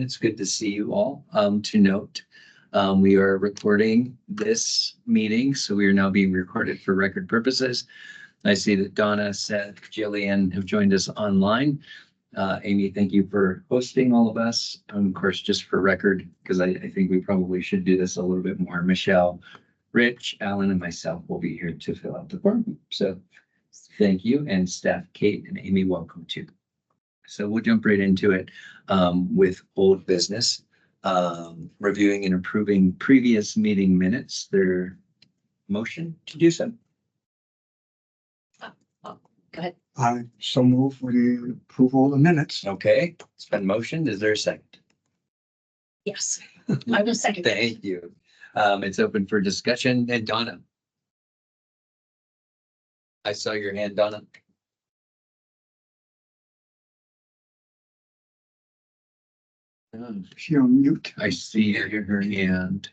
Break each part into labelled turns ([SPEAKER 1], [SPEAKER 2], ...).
[SPEAKER 1] It's good to see you all. To note, we are recording this meeting, so we are now being recorded for record purposes. I see that Donna, Seth, Jillian have joined us online. Amy, thank you for hosting all of us. Of course, just for record, because I think we probably should do this a little bit more. Michelle, Rich, Alan, and myself will be here to fill out the form. So thank you. And staff, Kate and Amy, welcome too. So we'll jump right into it with old business. Reviewing and approving previous meeting minutes. Their motion to do so.
[SPEAKER 2] Go ahead.
[SPEAKER 3] I so move for the approval of the minutes.
[SPEAKER 1] Okay, it's been motioned. Is there a second?
[SPEAKER 2] Yes, I will second.
[SPEAKER 1] Thank you. It's open for discussion. And Donna. I saw your hand, Donna.
[SPEAKER 3] She on mute.
[SPEAKER 1] I see her hand.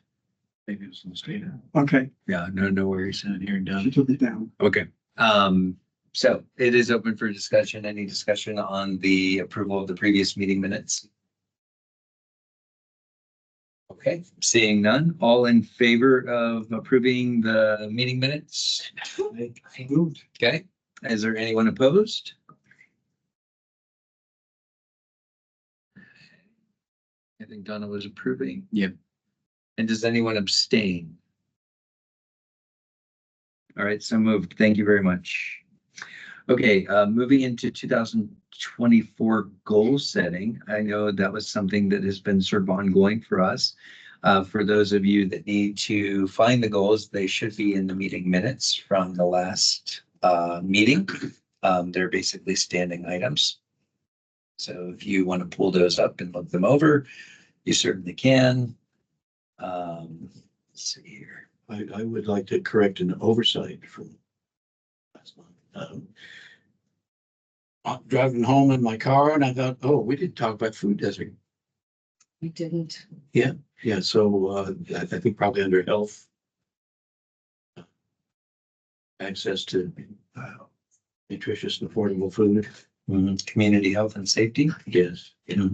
[SPEAKER 4] Maybe it's in the state.
[SPEAKER 3] Okay,
[SPEAKER 1] Yeah, no worries.
[SPEAKER 4] Sitting here
[SPEAKER 3] she
[SPEAKER 4] down.
[SPEAKER 3] took it down.
[SPEAKER 1] Okay, so it is open for discussion. Any discussion on the approval of the previous meeting minutes? Okay, seeing none, all in favor of approving the meeting minutes?
[SPEAKER 3] Moved.
[SPEAKER 1] Okay, is there anyone opposed? I think Donna was approving.
[SPEAKER 4] Yep.
[SPEAKER 1] And does anyone abstain? All right, so moved. Thank you very much. Okay, moving into 2024 goal setting. I know that was something that has been sort of ongoing for us. For those of you that need to find the goals, they should be in the meeting minutes from the last meeting. They're basically standing items. So if you want to pull those up and look them over, you certainly can. Let's see here.
[SPEAKER 4] I would like to correct an oversight from last month. I'm driving home in my car and I thought, oh, we didn't talk about food desert.
[SPEAKER 2] We didn't.
[SPEAKER 4] Yeah, so I think probably under health. Access to nutritious and affordable food.
[SPEAKER 1] Community health and safety.
[SPEAKER 4] Yes. Yeah.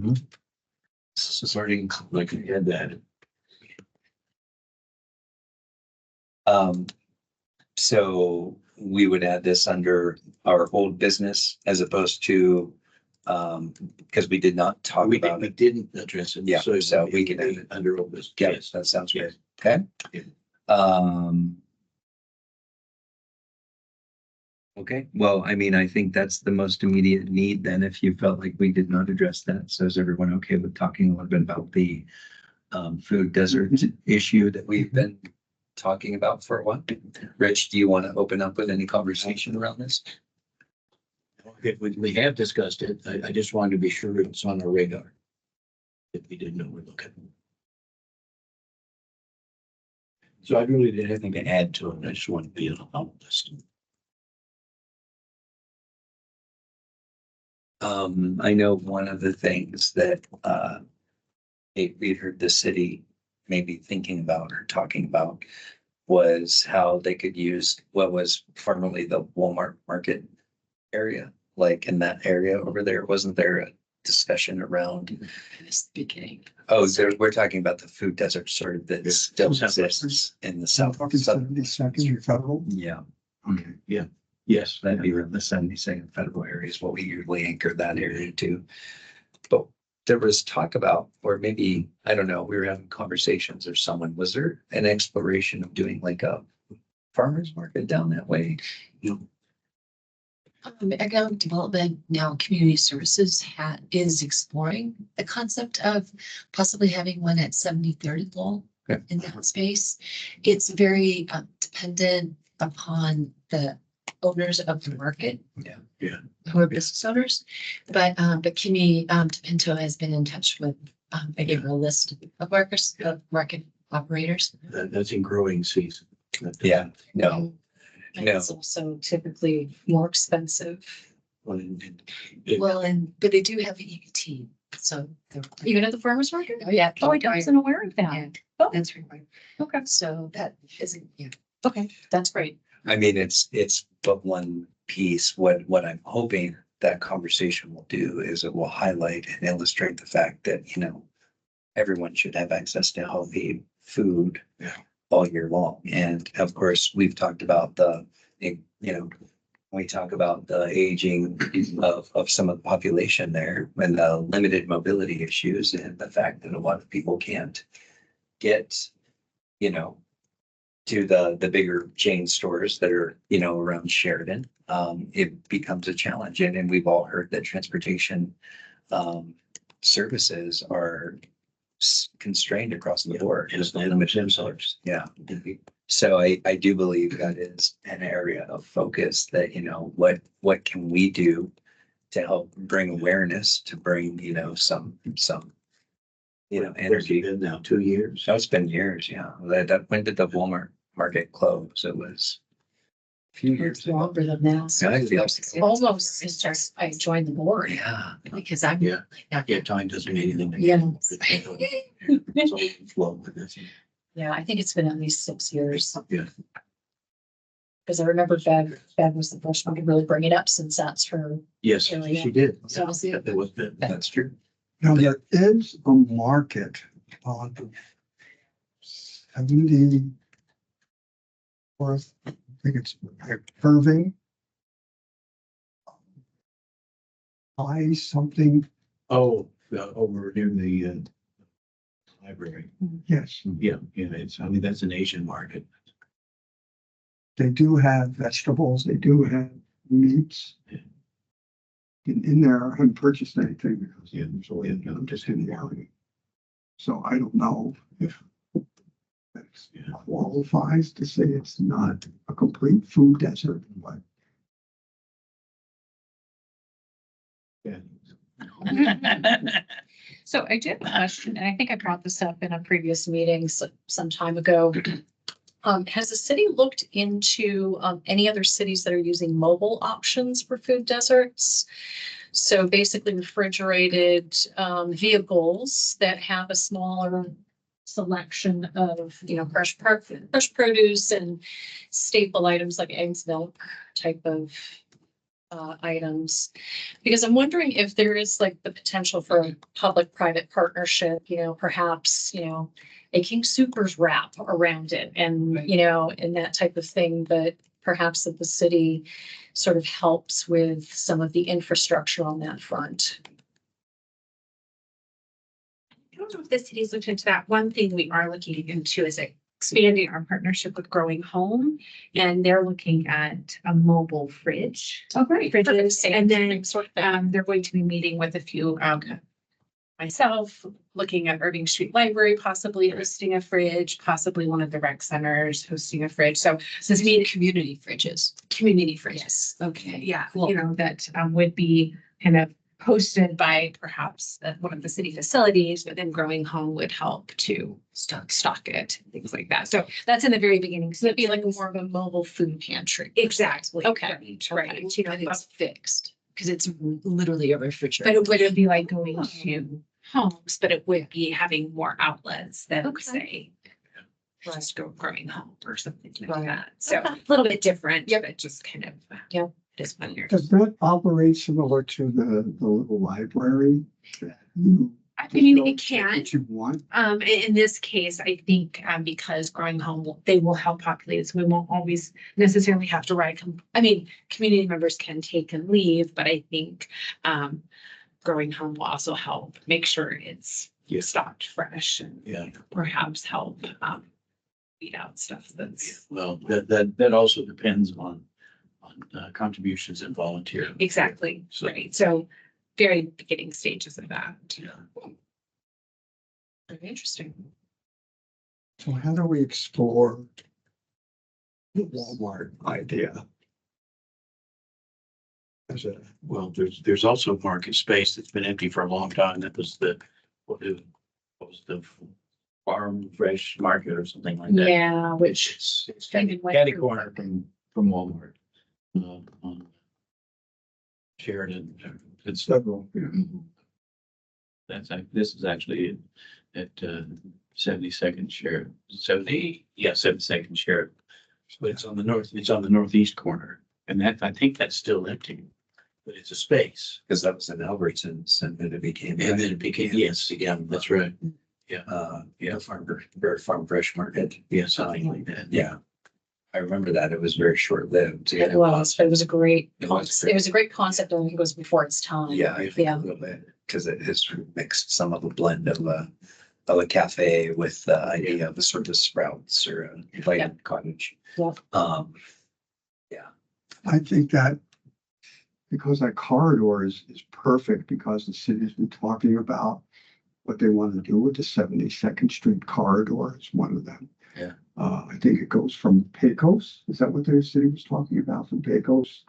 [SPEAKER 1] Starting.
[SPEAKER 4] Like we had that.
[SPEAKER 1] So we would add this under our old business as opposed to, because we did not talk
[SPEAKER 4] We
[SPEAKER 1] about
[SPEAKER 4] we
[SPEAKER 1] it.
[SPEAKER 4] didn't address it.
[SPEAKER 1] Yeah, so we can
[SPEAKER 4] add it under old business.
[SPEAKER 1] Yes, that sounds good. Okay. Okay, well, I mean, I think that's the most immediate need then, if you felt like we did not address that. So is everyone okay with talking a little bit about the food desert issue that we've been talking about for a while? Rich, do you want to open up with any conversation around this?
[SPEAKER 4] We have discussed it. I just wanted to be sure it's on our radar. If we didn't know we're looking. So I really didn't have anything to add to it. I just wanted to be on the list.
[SPEAKER 1] I know one of the things that we heard the city maybe thinking about or talking about was how they could use what was formerly the Walmart market area, like in that area over there. Wasn't there a discussion around?
[SPEAKER 2] I missed the beginning.
[SPEAKER 1] Oh, so we're talking about the food desert sort of that still exists in the south.
[SPEAKER 3] 72nd Federal.
[SPEAKER 1] Yeah.
[SPEAKER 4] Okay. Yeah. Yes.
[SPEAKER 1] That'd be around the 72nd Federal area is what we usually anchor that area to. But there was talk about, or maybe, I don't know, we were having conversations or someone, was there an exploration of doing like a farmer's market down that way?
[SPEAKER 2] Economic Development, now Community Services is exploring the concept of possibly having one at 73rd Lowell in that space. It's very dependent upon the owners of the market.
[SPEAKER 4] Yeah.
[SPEAKER 2] Who are business owners, but Kimmy DePinto has been in touch with, I gave her a list of market operators.
[SPEAKER 4] That's in growing season.
[SPEAKER 1] Yeah, no,
[SPEAKER 2] And
[SPEAKER 1] no.
[SPEAKER 2] it's also typically more expensive.
[SPEAKER 4] Well,
[SPEAKER 2] But they do have EBT, so.
[SPEAKER 5] Even at the farmer's market?
[SPEAKER 2] Oh, yeah.
[SPEAKER 5] Oh, I wasn't aware of that.
[SPEAKER 2] Yeah,
[SPEAKER 5] Oh,
[SPEAKER 2] that's right.
[SPEAKER 5] okay.
[SPEAKER 2] So that isn't, yeah.
[SPEAKER 5] Okay, that's great.
[SPEAKER 1] I mean, it's but one piece. What I'm hoping that conversation will do is it will highlight and illustrate the fact that, everyone should have access to healthy food
[SPEAKER 4] Yeah.
[SPEAKER 1] all year long. And of course, we've talked about we talk about the aging of some of the population there and the limited mobility issues and the fact that a lot of people can't get, to the bigger chain stores that are, around Sheridan. It becomes a challenge. And we've all heard that transportation services are constrained across the board.
[SPEAKER 4] Yes,
[SPEAKER 1] Limited source. Yeah. So I do believe that is an area of focus that, what can we do to help bring awareness, to bring, some, energy.
[SPEAKER 4] Been now 2 years.
[SPEAKER 1] So it's been years, yeah. When did the Walmart market close? It was a few years
[SPEAKER 2] It's
[SPEAKER 1] ago.
[SPEAKER 2] longer than that.
[SPEAKER 1] Yeah, it feels-
[SPEAKER 2] Almost since just I joined the board
[SPEAKER 1] Yeah.
[SPEAKER 2] because I'm.
[SPEAKER 4] Yeah. Yeah, time doesn't mean anything.
[SPEAKER 2] Yeah.
[SPEAKER 4] It's all flow with this.
[SPEAKER 2] Yeah, I think it's been at least 6 years.
[SPEAKER 4] Yeah.
[SPEAKER 2] Because I remember Bev was the first one to really bring it up since that's her.
[SPEAKER 4] Yes,
[SPEAKER 2] Area.
[SPEAKER 4] she did.
[SPEAKER 2] So was it.
[SPEAKER 4] That was good.
[SPEAKER 1] That's true.
[SPEAKER 3] Now, there is a market on 70. Or I think it's Irving. Buy something,
[SPEAKER 4] Oh, over near the library.
[SPEAKER 3] yes,
[SPEAKER 4] Yeah, that's an Asian market.
[SPEAKER 3] they do have vegetables, they do have meats. In there, I haven't purchased anything because
[SPEAKER 4] Yeah, so
[SPEAKER 3] I'm just in the alley. So I don't know if that qualifies to say it's not a complete food desert, but
[SPEAKER 4] yeah.
[SPEAKER 5] So I did have a question, and I think I brought this up in a previous meeting some time ago. Has the city looked into any other cities that are using mobile options for food deserts? So basically refrigerated vehicles that have a smaller selection of, fresh produce and staple items like eggs, milk type of items. Because I'm wondering if there is like the potential for a public-private partnership, perhaps, a King Soopers wrap around it and, and that type of thing, but perhaps that the city sort of helps with some of the infrastructure on that front.
[SPEAKER 6] I don't know if the city's looked into that. One thing we are looking into is expanding our partnership with Growing Home. And they're looking at a mobile fridge.
[SPEAKER 5] Oh, great.
[SPEAKER 6] Fridges. And then they're going to be meeting with a few, myself, looking at Irving Street Library, possibly hosting a fridge, possibly one of the rec centers hosting a fridge. So
[SPEAKER 2] Since we need community fridges.
[SPEAKER 6] community fridges.
[SPEAKER 2] Okay.
[SPEAKER 6] Yeah,
[SPEAKER 2] Cool.
[SPEAKER 6] that would be kind of hosted by perhaps one of the city facilities, but then Growing Home would help to stock it, things like that. So that's in the very beginning.
[SPEAKER 2] So it'd be like more of a mobile food pantry.
[SPEAKER 6] Exactly.
[SPEAKER 2] Okay.
[SPEAKER 6] Right.
[SPEAKER 2] But it's fixed because it's literally a
[SPEAKER 6] But
[SPEAKER 2] refrigerator.
[SPEAKER 6] it wouldn't be like going to homes, but it would be having more outlets than
[SPEAKER 2] Okay.
[SPEAKER 6] say just Growing Home or something like
[SPEAKER 2] Right.
[SPEAKER 6] that. So
[SPEAKER 2] Okay.
[SPEAKER 6] a little bit different,
[SPEAKER 2] Yep.
[SPEAKER 6] but just kind of,
[SPEAKER 2] Yep.
[SPEAKER 6] this one here.
[SPEAKER 3] does that operate similar to the little library?
[SPEAKER 6] I mean, it can.
[SPEAKER 3] What you want?
[SPEAKER 6] In this case, I think, because Growing Home, they will help populate it, so we won't always necessarily have to write. Community members can take and leave, but I think, Growing Home will also help make sure it's
[SPEAKER 4] Yeah.
[SPEAKER 6] stocked fresh and
[SPEAKER 4] Yeah,
[SPEAKER 6] perhaps help, weed out stuff that's.
[SPEAKER 4] well, that also depends on contributions and volunteer.
[SPEAKER 6] Exactly,
[SPEAKER 4] So-
[SPEAKER 6] right, so very beginning stages of that.
[SPEAKER 4] Yeah.
[SPEAKER 2] Very interesting.
[SPEAKER 3] So how do we explore the Walmart idea? As a,
[SPEAKER 4] Well, there's also market space that's been empty for a long time. That was what was the farm fresh market or something like that.
[SPEAKER 6] Yeah, which.
[SPEAKER 4] It's
[SPEAKER 6] David went
[SPEAKER 4] catty
[SPEAKER 6] through.
[SPEAKER 4] corner from Walmart. On Sheridan. It's
[SPEAKER 3] several,
[SPEAKER 4] this is actually at 72nd share, 72nd share. But it's on the northeast corner. And I think that's still empty, but it's a space.
[SPEAKER 1] Because that was in Albertsons and then it became.
[SPEAKER 4] And then it became, yes, again, that's right.
[SPEAKER 1] The farm fresh market.
[SPEAKER 4] Yeah, something like that.
[SPEAKER 1] Yeah. I remember that. It was very short lived.
[SPEAKER 5] It was, but it was a great,
[SPEAKER 1] It was
[SPEAKER 5] it was a great concept. I think it was before its time.
[SPEAKER 1] Yeah, I think
[SPEAKER 5] Yeah.
[SPEAKER 1] a little bit, because it has mixed some of a blend of a cafe with the idea of a sort of Sprouts or a invited cottage.
[SPEAKER 5] Yeah.
[SPEAKER 3] I think that because that corridor is perfect because the city's been talking about what they want to do with the 72nd Street corridor is one of them.
[SPEAKER 1] Yeah.
[SPEAKER 3] I think it goes from Pecos. Is that what the city was talking about? From Pecos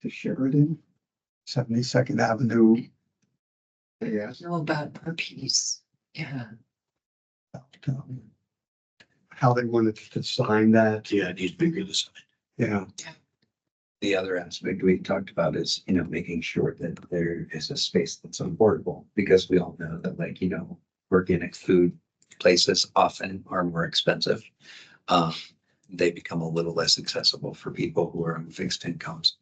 [SPEAKER 3] to Sheridan, 72nd Avenue. Yes.
[SPEAKER 2] Know about our piece. Yeah.
[SPEAKER 3] How they wanted to design that.
[SPEAKER 4] Yeah, it needs bigger this time.
[SPEAKER 3] Yeah.
[SPEAKER 1] The other aspect we talked about is, making sure that there is a space that's affordable, because we all know that, like, organic food places often are more expensive. They become a little less accessible for people who are on fixed incomes.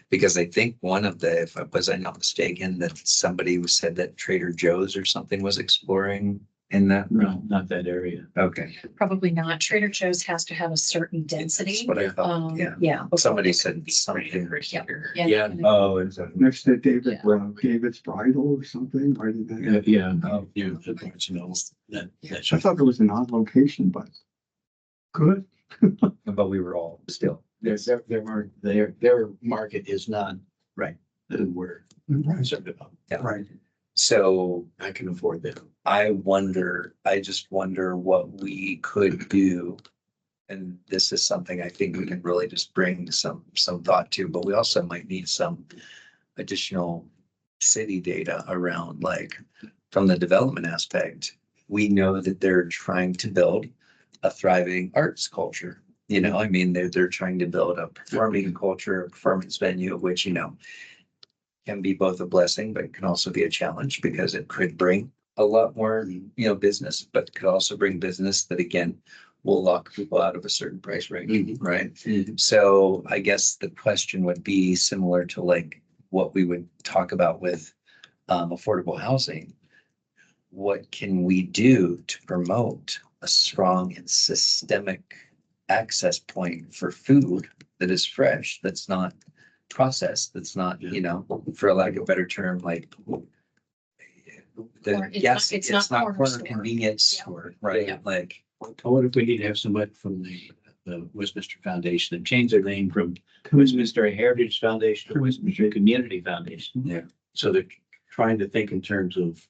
[SPEAKER 1] Because I think if I was not mistaken, that somebody who said that Trader Joe's or something was exploring in that
[SPEAKER 4] No,
[SPEAKER 1] realm.
[SPEAKER 4] not that area.
[SPEAKER 1] Okay.
[SPEAKER 5] Probably not. Trader Joe's has to have a certain
[SPEAKER 1] That's
[SPEAKER 5] density.
[SPEAKER 1] what I thought, yeah.
[SPEAKER 5] Yeah. before
[SPEAKER 1] Somebody
[SPEAKER 5] they
[SPEAKER 1] said
[SPEAKER 5] could be
[SPEAKER 1] something.
[SPEAKER 5] here.
[SPEAKER 4] Yeah.
[SPEAKER 1] Oh, is that?
[SPEAKER 3] Next to David,
[SPEAKER 5] Yeah.
[SPEAKER 3] David's Bridal or something, right in there.
[SPEAKER 4] Yeah.
[SPEAKER 1] Oh.
[SPEAKER 4] Yeah, that's.
[SPEAKER 3] I thought there was an odd location, but good.
[SPEAKER 1] But we were all still.
[SPEAKER 4] Their market is not
[SPEAKER 1] Right.
[SPEAKER 4] who we're
[SPEAKER 3] Right.
[SPEAKER 4] concerned about.
[SPEAKER 1] Yeah.
[SPEAKER 3] Right.
[SPEAKER 1] So
[SPEAKER 4] I can afford them.
[SPEAKER 1] I just wonder what we could do. And this is something I think we can really just bring some thought to, but we also might need some additional city data around, like, from the development aspect. We know that they're trying to build a thriving arts culture. I mean, they're trying to build a performing culture, a performance venue, which, can be both a blessing, but can also be a challenge, because it could bring a lot more, business, but could also bring business that, again, will lock people out of a certain price range, right? So I guess the question would be similar to, like, what we would talk about with affordable housing. What can we do to promote a strong and systemic access point for food that is fresh, that's not processed, that's not, for lack of a better term, like,
[SPEAKER 5] It's not corner
[SPEAKER 1] corner
[SPEAKER 5] store.
[SPEAKER 1] convenience
[SPEAKER 5] Yeah.
[SPEAKER 1] store, right?
[SPEAKER 4] Yeah.
[SPEAKER 1] Like,
[SPEAKER 4] What if we need to have somebody from the Westminster Foundation and change their name from Westminster Heritage Foundation to Westminster Community Foundation?
[SPEAKER 1] Yeah.
[SPEAKER 4] So they're trying to think in terms of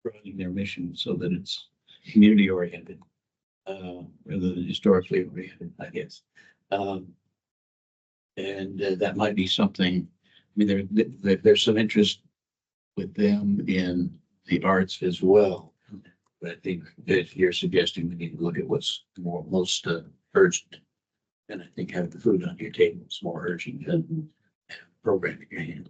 [SPEAKER 4] running their mission so that it's community oriented, rather than historically oriented, I guess. And that might be something, I mean, there's some interest with them in the arts as well. But I think that you're suggesting we need to look at what's most urgent. And I think having the food on your table is more urgent than programming your hand.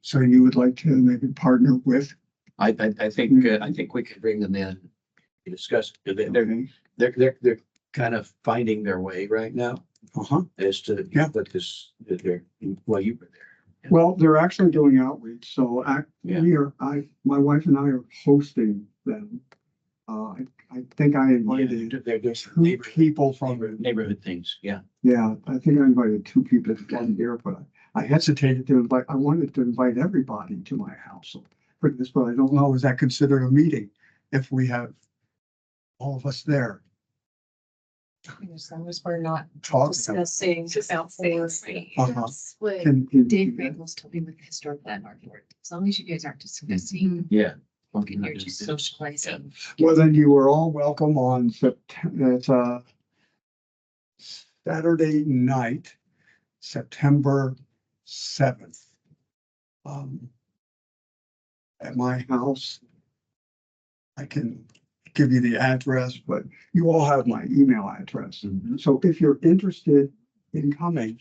[SPEAKER 3] So you would like to maybe partner with?
[SPEAKER 4] I think we could bring them in to discuss. They're kind of finding their way right now
[SPEAKER 3] Uh-huh.
[SPEAKER 4] as to
[SPEAKER 3] Yeah.
[SPEAKER 4] what this, well, you were there.
[SPEAKER 3] Well, they're actually doing outreach, so
[SPEAKER 4] Yeah.
[SPEAKER 3] my wife and I are hosting them. I think I invited
[SPEAKER 4] They're just
[SPEAKER 3] two people from,
[SPEAKER 4] neighborhood things, yeah.
[SPEAKER 3] yeah, I think I invited two people to come here, but I hesitated to invite, I wanted to invite everybody to my house for this, but I don't know, is that considered a meeting if we have all of us there?
[SPEAKER 5] As long as we're not
[SPEAKER 3] Talking.
[SPEAKER 5] discussing about for.
[SPEAKER 3] Uh-huh.
[SPEAKER 2] That's what
[SPEAKER 3] Can you
[SPEAKER 2] Dave
[SPEAKER 3] do that?
[SPEAKER 2] Frankel's told me with the historic landmark board. As long as you guys aren't discussing,
[SPEAKER 4] Yeah.
[SPEAKER 2] and you're just socializing.
[SPEAKER 3] Well, then you were all welcome on September, it's Saturday night, September 7th. At my house. I can give you the address, but you all have my email address.
[SPEAKER 4] Mhm.
[SPEAKER 3] So if you're interested in coming,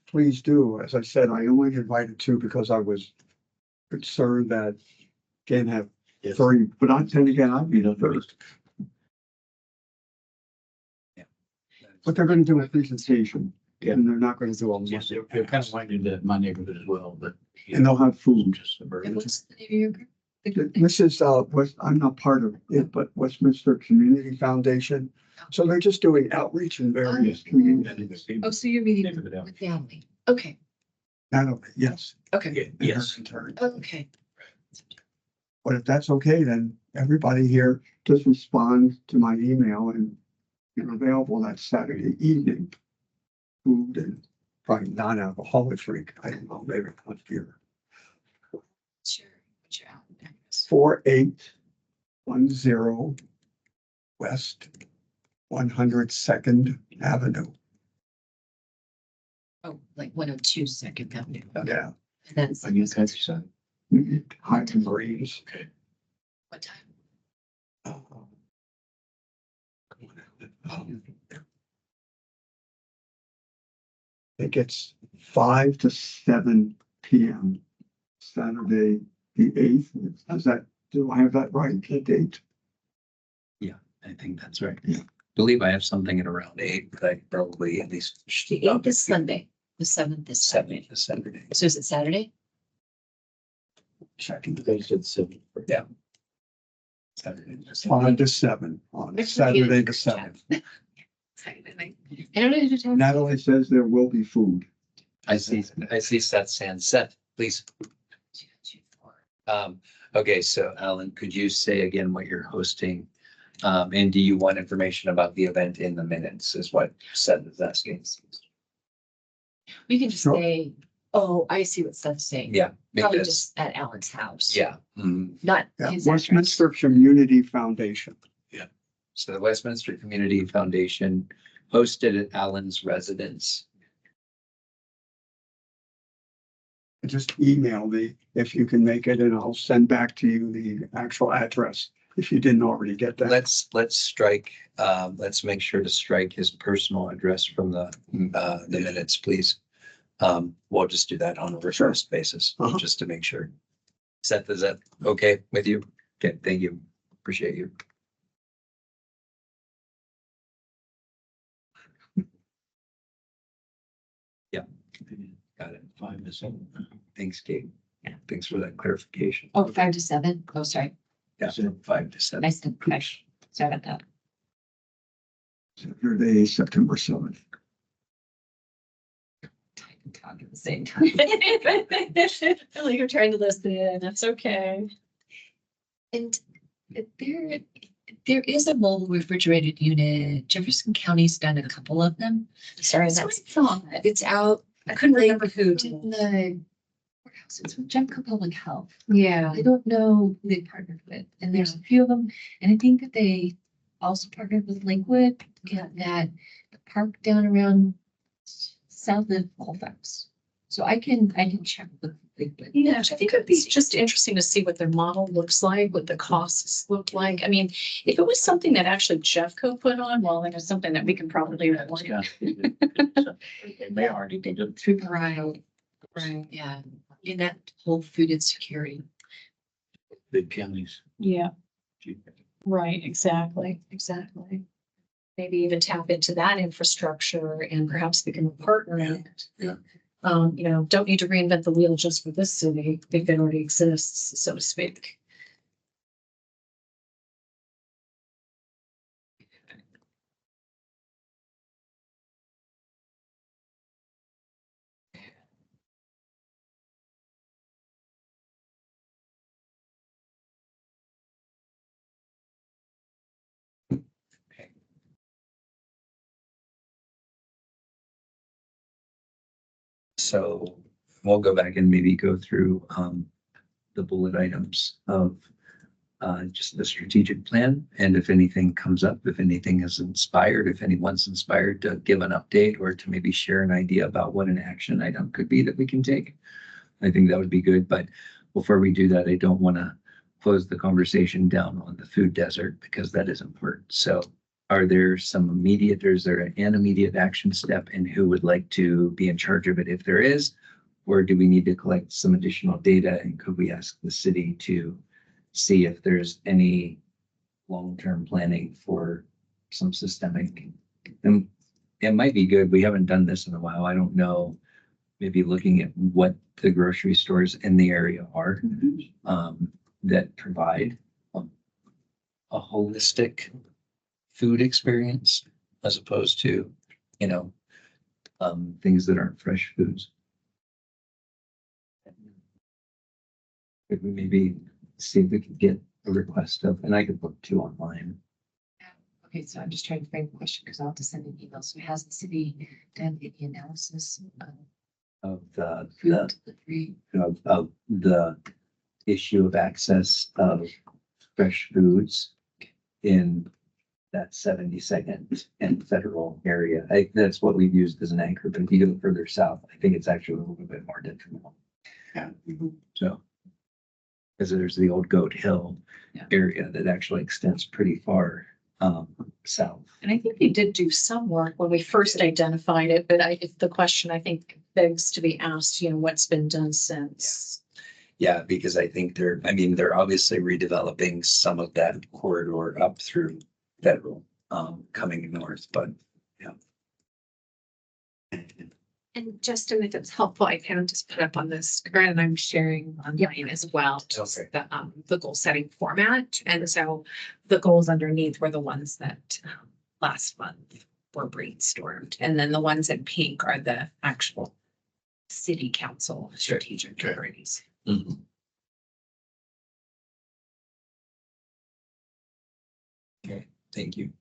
[SPEAKER 3] please do. As I said, I only invited two because I was concerned that can't have
[SPEAKER 4] Yes.
[SPEAKER 3] three, but then again, I'd be the third. But they're gonna do a presentation.
[SPEAKER 4] Yeah.
[SPEAKER 3] And they're not gonna do a.
[SPEAKER 4] Yes, they're kind of winding to my neighborhood as well, but.
[SPEAKER 3] And they'll have food.
[SPEAKER 4] Just
[SPEAKER 2] And
[SPEAKER 4] suburban.
[SPEAKER 2] what's the name of your group?
[SPEAKER 3] This is, I'm not part of it, but Westminster Community Foundation. So they're just doing outreach in various communities.
[SPEAKER 2] Oh, so you're meeting with Natalie. Okay,
[SPEAKER 3] Natalie, yes.
[SPEAKER 2] okay,
[SPEAKER 4] Yes.
[SPEAKER 3] In turn.
[SPEAKER 2] okay.
[SPEAKER 3] But if that's okay, then everybody here just respond to my email and you're available that Saturday evening. Food and probably non-alcoholic drink. I don't know, maybe not beer.
[SPEAKER 2] Sure. What's your address?
[SPEAKER 3] 4810 West 102nd Avenue.
[SPEAKER 2] Oh, like 102 Second Avenue.
[SPEAKER 3] Yeah.
[SPEAKER 2] And that's
[SPEAKER 4] On your countryside.
[SPEAKER 3] High to Marines.
[SPEAKER 4] Okay.
[SPEAKER 2] what time?
[SPEAKER 3] I think it's 5 to 7 PM, Saturday, the 8th. Does that, do I have that right, the date?
[SPEAKER 1] I think that's right.
[SPEAKER 3] Yeah.
[SPEAKER 1] Believe I have something at around 8, but I probably at least.
[SPEAKER 2] The 8th is Sunday, the 7th is Saturday.
[SPEAKER 1] 7th is Saturday.
[SPEAKER 2] So is it Saturday?
[SPEAKER 1] Checking.
[SPEAKER 4] They said 7.
[SPEAKER 1] Yeah. Saturday.
[SPEAKER 3] 5 to 7 on Saturday the 7th.
[SPEAKER 2] I don't know who to talk.
[SPEAKER 3] Natalie says there will be food.
[SPEAKER 1] I see Seth's hand. Seth, please. Okay, so Alan, could you say again what you're hosting? And do you want information about the event in the minutes is what Seth is asking.
[SPEAKER 2] We can just
[SPEAKER 3] Sure.
[SPEAKER 2] say, oh, I see what Seth's saying.
[SPEAKER 1] Yeah,
[SPEAKER 2] Probably
[SPEAKER 1] because,
[SPEAKER 2] just at Alan's house.
[SPEAKER 1] yeah.
[SPEAKER 2] Not
[SPEAKER 3] Yeah,
[SPEAKER 2] his address.
[SPEAKER 3] Westminster Community Foundation.
[SPEAKER 1] So the Westminster Community Foundation hosted at Alan's residence.
[SPEAKER 3] Just email me if you can make it and I'll send back to you the actual address if you didn't already get that.
[SPEAKER 1] Let's strike, let's make sure to strike his personal address from the minutes, please. We'll just do that on a reverse basis,
[SPEAKER 3] Uh-huh.
[SPEAKER 1] just to make sure. Seth, is that okay with you? Okay, thank you. Appreciate you. Yeah, got it.
[SPEAKER 4] 5 to 7.
[SPEAKER 1] Thanks, Kate.
[SPEAKER 2] Yeah.
[SPEAKER 1] Thanks for that clarification.
[SPEAKER 2] Oh, 5 to 7. Oh, sorry.
[SPEAKER 1] Yeah, 5 to 7.
[SPEAKER 2] I said, gosh, sorry about that.
[SPEAKER 3] Saturday, September 7th.
[SPEAKER 2] Talk at the same time.
[SPEAKER 5] I feel like you're trying to listen. That's okay.
[SPEAKER 2] And there is a mobile refrigerated unit. Jefferson County's done a couple of them.
[SPEAKER 5] Sorry,
[SPEAKER 2] So
[SPEAKER 5] that's,
[SPEAKER 2] I thought it's out.
[SPEAKER 5] I couldn't
[SPEAKER 2] like,
[SPEAKER 5] remember who
[SPEAKER 2] in
[SPEAKER 5] did.
[SPEAKER 2] the courthouse. It's with Jefferson Public Health.
[SPEAKER 5] Yeah.
[SPEAKER 2] I don't know who they partnered with, and there's a few of them, and I think that they also partnered with Lakewood, got that park down around south of Colfax. So I can check with Lakewood.
[SPEAKER 5] Yeah, I think it'd be just interesting to see what their model looks like, what the costs look like. I mean, if it was something that actually Jeffco put on, well, then it's something that we can probably.
[SPEAKER 4] Yeah. They already did it.
[SPEAKER 2] Through Ryan, right, yeah, in that whole food insecurity.
[SPEAKER 4] Big counties.
[SPEAKER 5] Yeah, right, exactly. Maybe even tap into that infrastructure and perhaps become a partner in it.
[SPEAKER 4] Yeah.
[SPEAKER 5] Don't need to reinvent the wheel just for this city if it already exists, so to speak.
[SPEAKER 1] So we'll go back and maybe go through the bullet items of just the strategic plan. And if anything comes up, if anything is inspired, if anyone's inspired to give an update or to maybe share an idea about what an action item could be that we can take, I think that would be good. But before we do that, I don't want to close the conversation down on the food desert because that is important. So are there some immediate, or is there an immediate action step, and who would like to be in charge of it if there is? Or do we need to collect some additional data, and could we ask the city to see if there's any long-term planning for some systemic? And it might be good. We haven't done this in a while. I don't know. Maybe looking at what the grocery stores in the area are. that provide a holistic food experience as opposed to, you know, things that aren't fresh foods. Could we maybe see if we could get a request of, and I could look two online.
[SPEAKER 2] Okay, so I'm just trying to frame the question because I'll have to send an email. So has the city done any analysis
[SPEAKER 1] Of the,
[SPEAKER 2] food delivery?
[SPEAKER 1] of the issue of access of fresh foods in that 72nd and federal area. That's what we've used as an anchor, but if you go further south, I think it's actually a little bit more detrimental.
[SPEAKER 4] Yeah.
[SPEAKER 1] So, because there's the old Goat Hill
[SPEAKER 2] Yeah.
[SPEAKER 1] area that actually extends pretty far south.
[SPEAKER 5] And I think they did do some work when we first identified it, but if the question I think begs to be asked, you know, what's been done since?
[SPEAKER 1] Yeah, because I think they're obviously redeveloping some of that corridor up through federal, coming north, but yeah.
[SPEAKER 6] And Justin, if it's helpful, I can just put up on the screen and I'm sharing online as well, just
[SPEAKER 1] Okay.
[SPEAKER 6] the goal setting format. And so the goals underneath were the ones that last month were brainstormed. And then the ones in pink are the actual city council strategic
[SPEAKER 4] Sure.
[SPEAKER 6] priorities.
[SPEAKER 1] Mhm. Okay, thank you.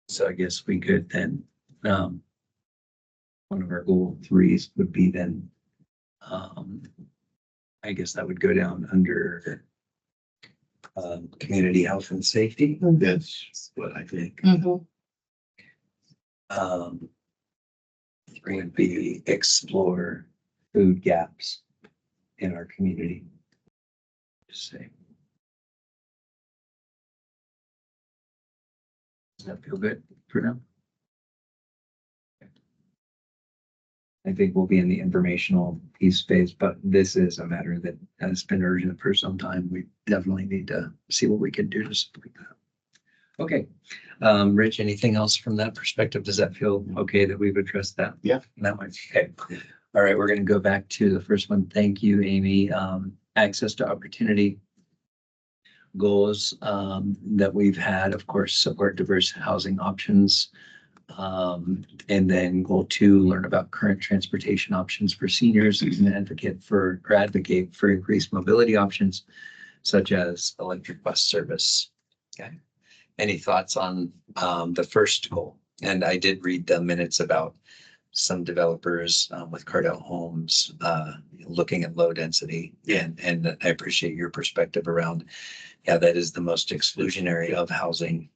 [SPEAKER 1] So I guess we could then, one of our goal threes would be then, I guess that would go down under community health and safety.
[SPEAKER 4] That's what I think.
[SPEAKER 1] Um, would be explore food gaps in our community. Just say. Does that feel good for now? I think we'll be in the informational piece phase, but this is a matter that has been urgent for some time. We definitely need to see what we can do to support that. Okay, Rich, anything else from that perspective? Does that feel okay that we've addressed that?
[SPEAKER 4] Yeah.
[SPEAKER 1] That one, okay. All right, we're gonna go back to the first one. Thank you, Amy. Access to opportunity goals that we've had, of course, support diverse housing options. And then goal 2, learn about current transportation options for seniors and advocate for increased mobility options such as electric bus service. Okay. Any thoughts on the first goal? And I did read the minutes about some developers with Cardell Homes looking at low density. And I appreciate your perspective around, yeah, that is the most exclusionary of housing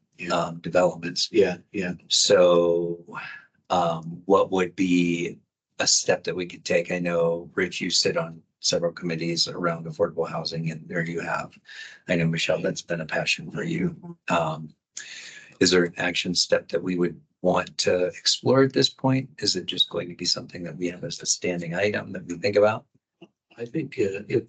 [SPEAKER 1] developments.
[SPEAKER 4] Yeah, yeah.
[SPEAKER 1] So what would be a step that we could take? I know, Rich, you sit on several committees around affordable housing, and there you have. I know, Michelle, that's been a passion for you. Is there an action step that we would want to explore at this point? Is it just going to be something that we have as a standing item that we think about?
[SPEAKER 4] I think if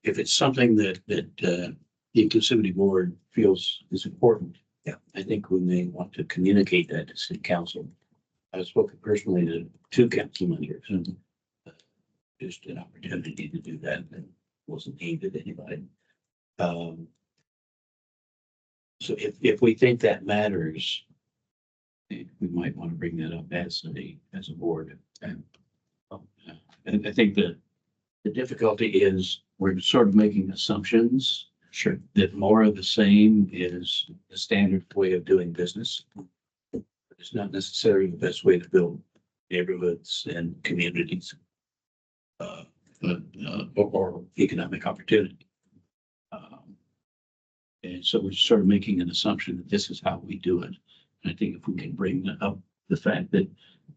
[SPEAKER 4] it's something that the Inclusivity Board feels is important.
[SPEAKER 1] Yeah.
[SPEAKER 4] I think we may want to communicate that to city council. I've spoken personally to 2 council members and just an opportunity to do that and wasn't aimed at anybody. So if we think that matters, we might want to bring that up as a board. And I think the difficulty is we're sort of making assumptions.
[SPEAKER 1] Sure.
[SPEAKER 4] That more of the same is the standard way of doing business. It's not necessarily the best way to build neighborhoods and communities. Or economic opportunity. And so we're sort of making an assumption that this is how we do it. And I think if we can bring up the fact that,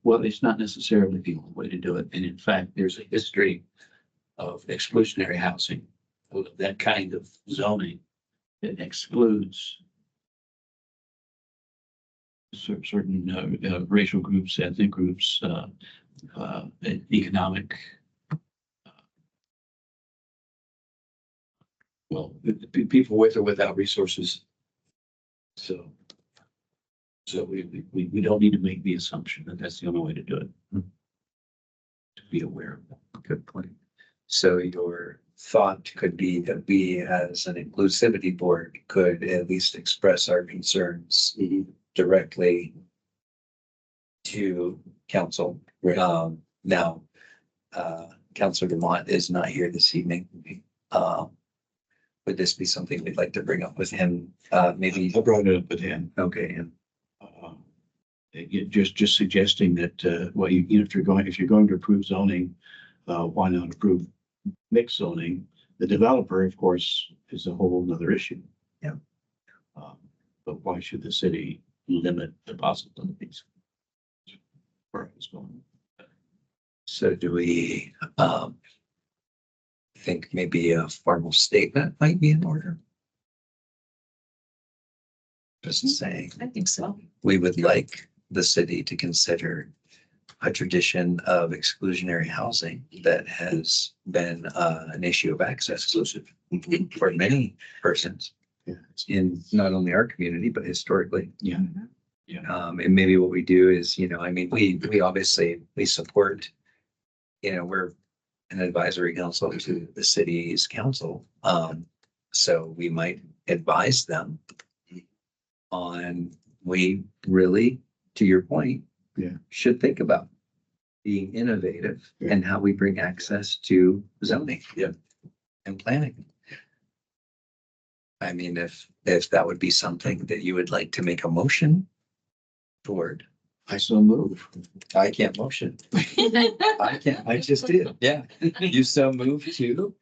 [SPEAKER 4] well, it's not necessarily the only way to do it. And in fact, there's a history of exclusionary housing, that kind of zoning that excludes certain racial groups, ethnic groups, economic. Well, people with or without resources. So we don't need to make the assumption that that's the only way to do it. To be aware of that.
[SPEAKER 1] Good point. So your thought could be that we, as an inclusivity board, could at least express our concerns directly to council.
[SPEAKER 4] Right.
[SPEAKER 1] Now, Councilor Demont is not here this evening. Would this be something we'd like to bring up with him? Maybe,
[SPEAKER 4] I brought it up with him.
[SPEAKER 1] okay, and
[SPEAKER 4] Just suggesting that, well, if you're going to approve zoning, why not approve mixed zoning? The developer, of course, is a whole nother issue.
[SPEAKER 1] Yeah.
[SPEAKER 4] But why should the city limit the possibilities? Where I was going.
[SPEAKER 1] so do we, think maybe a formal statement might be in order? Just saying,
[SPEAKER 5] I think so.
[SPEAKER 1] we would like the city to consider a tradition of exclusionary housing that has been an issue of access for many persons
[SPEAKER 4] Yeah.
[SPEAKER 1] in not only our community, but historically.
[SPEAKER 4] Yeah. Yeah.
[SPEAKER 1] And maybe what we do is, I mean, we obviously, we support, we're an advisory council to the city's council. So we might advise them on, we really, to your point,
[SPEAKER 4] Yeah.
[SPEAKER 1] should think about being innovative
[SPEAKER 4] Yeah.
[SPEAKER 1] and how we bring access to zoning.
[SPEAKER 4] Yeah.
[SPEAKER 1] And planning. I mean, if that would be something that you would like to make a motion toward,
[SPEAKER 4] I so move.
[SPEAKER 1] I can't motion. I can't, I just did. Yeah. You so move to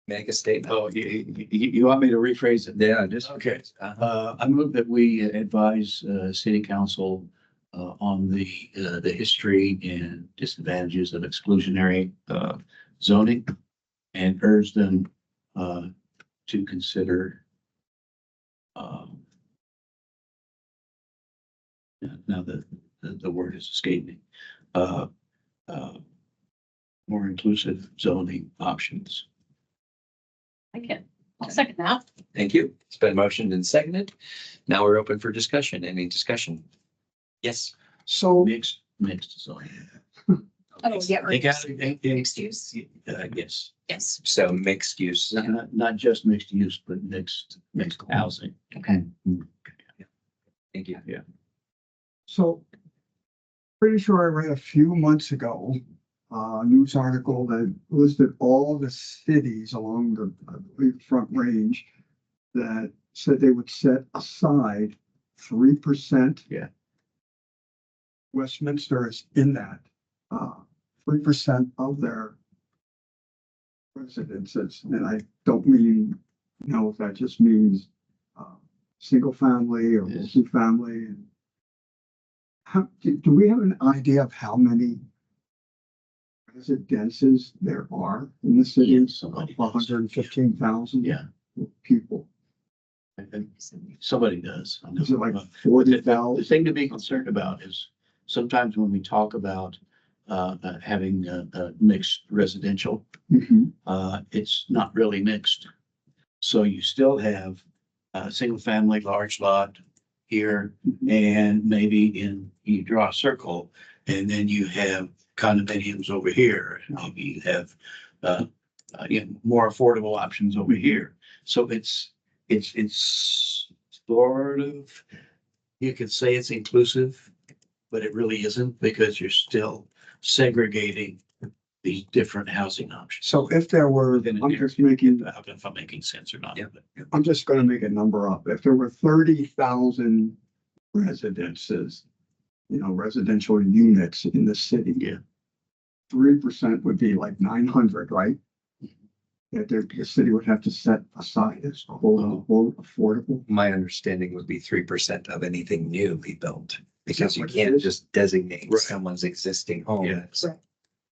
[SPEAKER 1] make a statement.
[SPEAKER 4] Oh, you want me to rephrase it?
[SPEAKER 1] Yeah, just.
[SPEAKER 4] Okay.
[SPEAKER 1] Uh-huh.
[SPEAKER 4] I move that we advise city council on the history and disadvantages of exclusionary zoning and urge them to consider now the word is escaping more inclusive zoning options.
[SPEAKER 5] I can, I'll second that.
[SPEAKER 1] Thank you. It's been motioned and seconded. Now we're open for discussion. Any discussion? Yes.
[SPEAKER 3] So
[SPEAKER 4] Mixed zoning.
[SPEAKER 5] Oh, yeah.
[SPEAKER 4] They got
[SPEAKER 5] Mixed use.
[SPEAKER 4] yes,
[SPEAKER 5] Yes.
[SPEAKER 1] So mixed use.
[SPEAKER 4] not just mixed use, but mixed housing.
[SPEAKER 5] Okay.
[SPEAKER 1] Thank you.
[SPEAKER 3] So pretty sure I read a few months ago, a news article that listed all the cities along the, I believe, Front Range that said they would set aside 3%.
[SPEAKER 4] Yeah.
[SPEAKER 3] Westminster is in that, 3% of their residences. And I don't mean, if that just means, single family or
[SPEAKER 4] Yes.
[SPEAKER 3] multifamily. And how, do we have an idea of how many residences there are in the city?
[SPEAKER 4] Yeah, somebody does.
[SPEAKER 3] 115,000
[SPEAKER 4] Yeah,
[SPEAKER 3] people.
[SPEAKER 4] and somebody does. I know.
[SPEAKER 3] Is it like
[SPEAKER 4] The
[SPEAKER 3] 40,000?
[SPEAKER 4] thing to be concerned about is sometimes when we talk about having mixed residential, it's not really mixed. So you still have a single family, large lot here, and maybe you draw a circle, and then you have condominiums over here, and maybe you have more affordable options over here. So it's sort of, you could say it's inclusive, but it really isn't, because you're still segregating these different housing options.
[SPEAKER 3] So if there were,
[SPEAKER 4] Within an
[SPEAKER 3] I'm
[SPEAKER 4] area.
[SPEAKER 3] just making,
[SPEAKER 4] I don't know if I'm making sense or not.
[SPEAKER 1] Yeah.
[SPEAKER 4] but-
[SPEAKER 3] I'm just gonna make a number up. If there were 30,000 residences, residential units in the city.
[SPEAKER 4] Yeah.
[SPEAKER 3] 3% would be like 900, right? That the city would have to set aside as quote unquote affordable.
[SPEAKER 1] My understanding would be 3% of anything new be built, because you
[SPEAKER 3] what it
[SPEAKER 1] can't
[SPEAKER 3] is?
[SPEAKER 1] just designate
[SPEAKER 4] Right.
[SPEAKER 1] someone's existing home.
[SPEAKER 4] Yeah.
[SPEAKER 5] Right.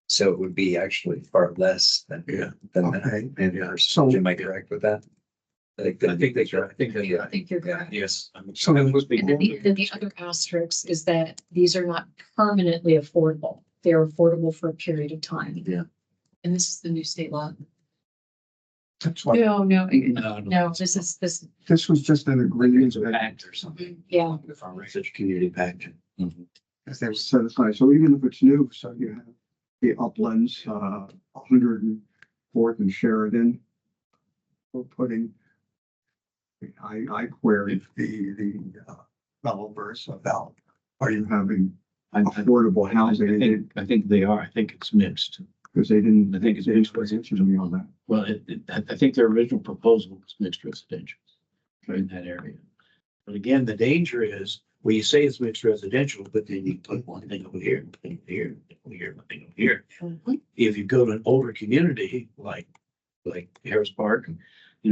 [SPEAKER 1] So it would be actually far less than
[SPEAKER 4] Yeah.
[SPEAKER 1] that.
[SPEAKER 3] Okay.
[SPEAKER 1] And
[SPEAKER 4] Yeah.
[SPEAKER 3] So-
[SPEAKER 1] am I correct with that?
[SPEAKER 4] I think that's right. I think that's
[SPEAKER 1] Yeah.
[SPEAKER 5] I
[SPEAKER 4] right.
[SPEAKER 5] think you're good.
[SPEAKER 4] Yes.
[SPEAKER 3] So
[SPEAKER 4] I must be-
[SPEAKER 5] And then the other asterisk is that these are not permanently affordable. They're affordable for a period of time.
[SPEAKER 4] Yeah.
[SPEAKER 2] And this is the new state law.
[SPEAKER 3] That's why
[SPEAKER 5] No,
[SPEAKER 4] No,
[SPEAKER 5] this,
[SPEAKER 3] this was just an agreement
[SPEAKER 4] it's a
[SPEAKER 3] that
[SPEAKER 4] pact or something.
[SPEAKER 5] yeah.
[SPEAKER 4] Such a community pact.
[SPEAKER 3] they were set aside. So even if it's new, so you have the uplands, 104th and Sheridan. We're putting, I queried the developers about, are you having affordable housing?
[SPEAKER 4] I think they are. I think it's mixed.
[SPEAKER 3] Because they didn't,
[SPEAKER 4] I think it's
[SPEAKER 3] they didn't
[SPEAKER 4] mixed.
[SPEAKER 3] answer me on that.
[SPEAKER 4] Well, I think their original proposal was mixed residential in that area. But again, the danger is, well, you say it's mixed residential, but then you put one thing over here, one thing over here, one thing over here, one thing over here. If you go to an older community like Harris Park,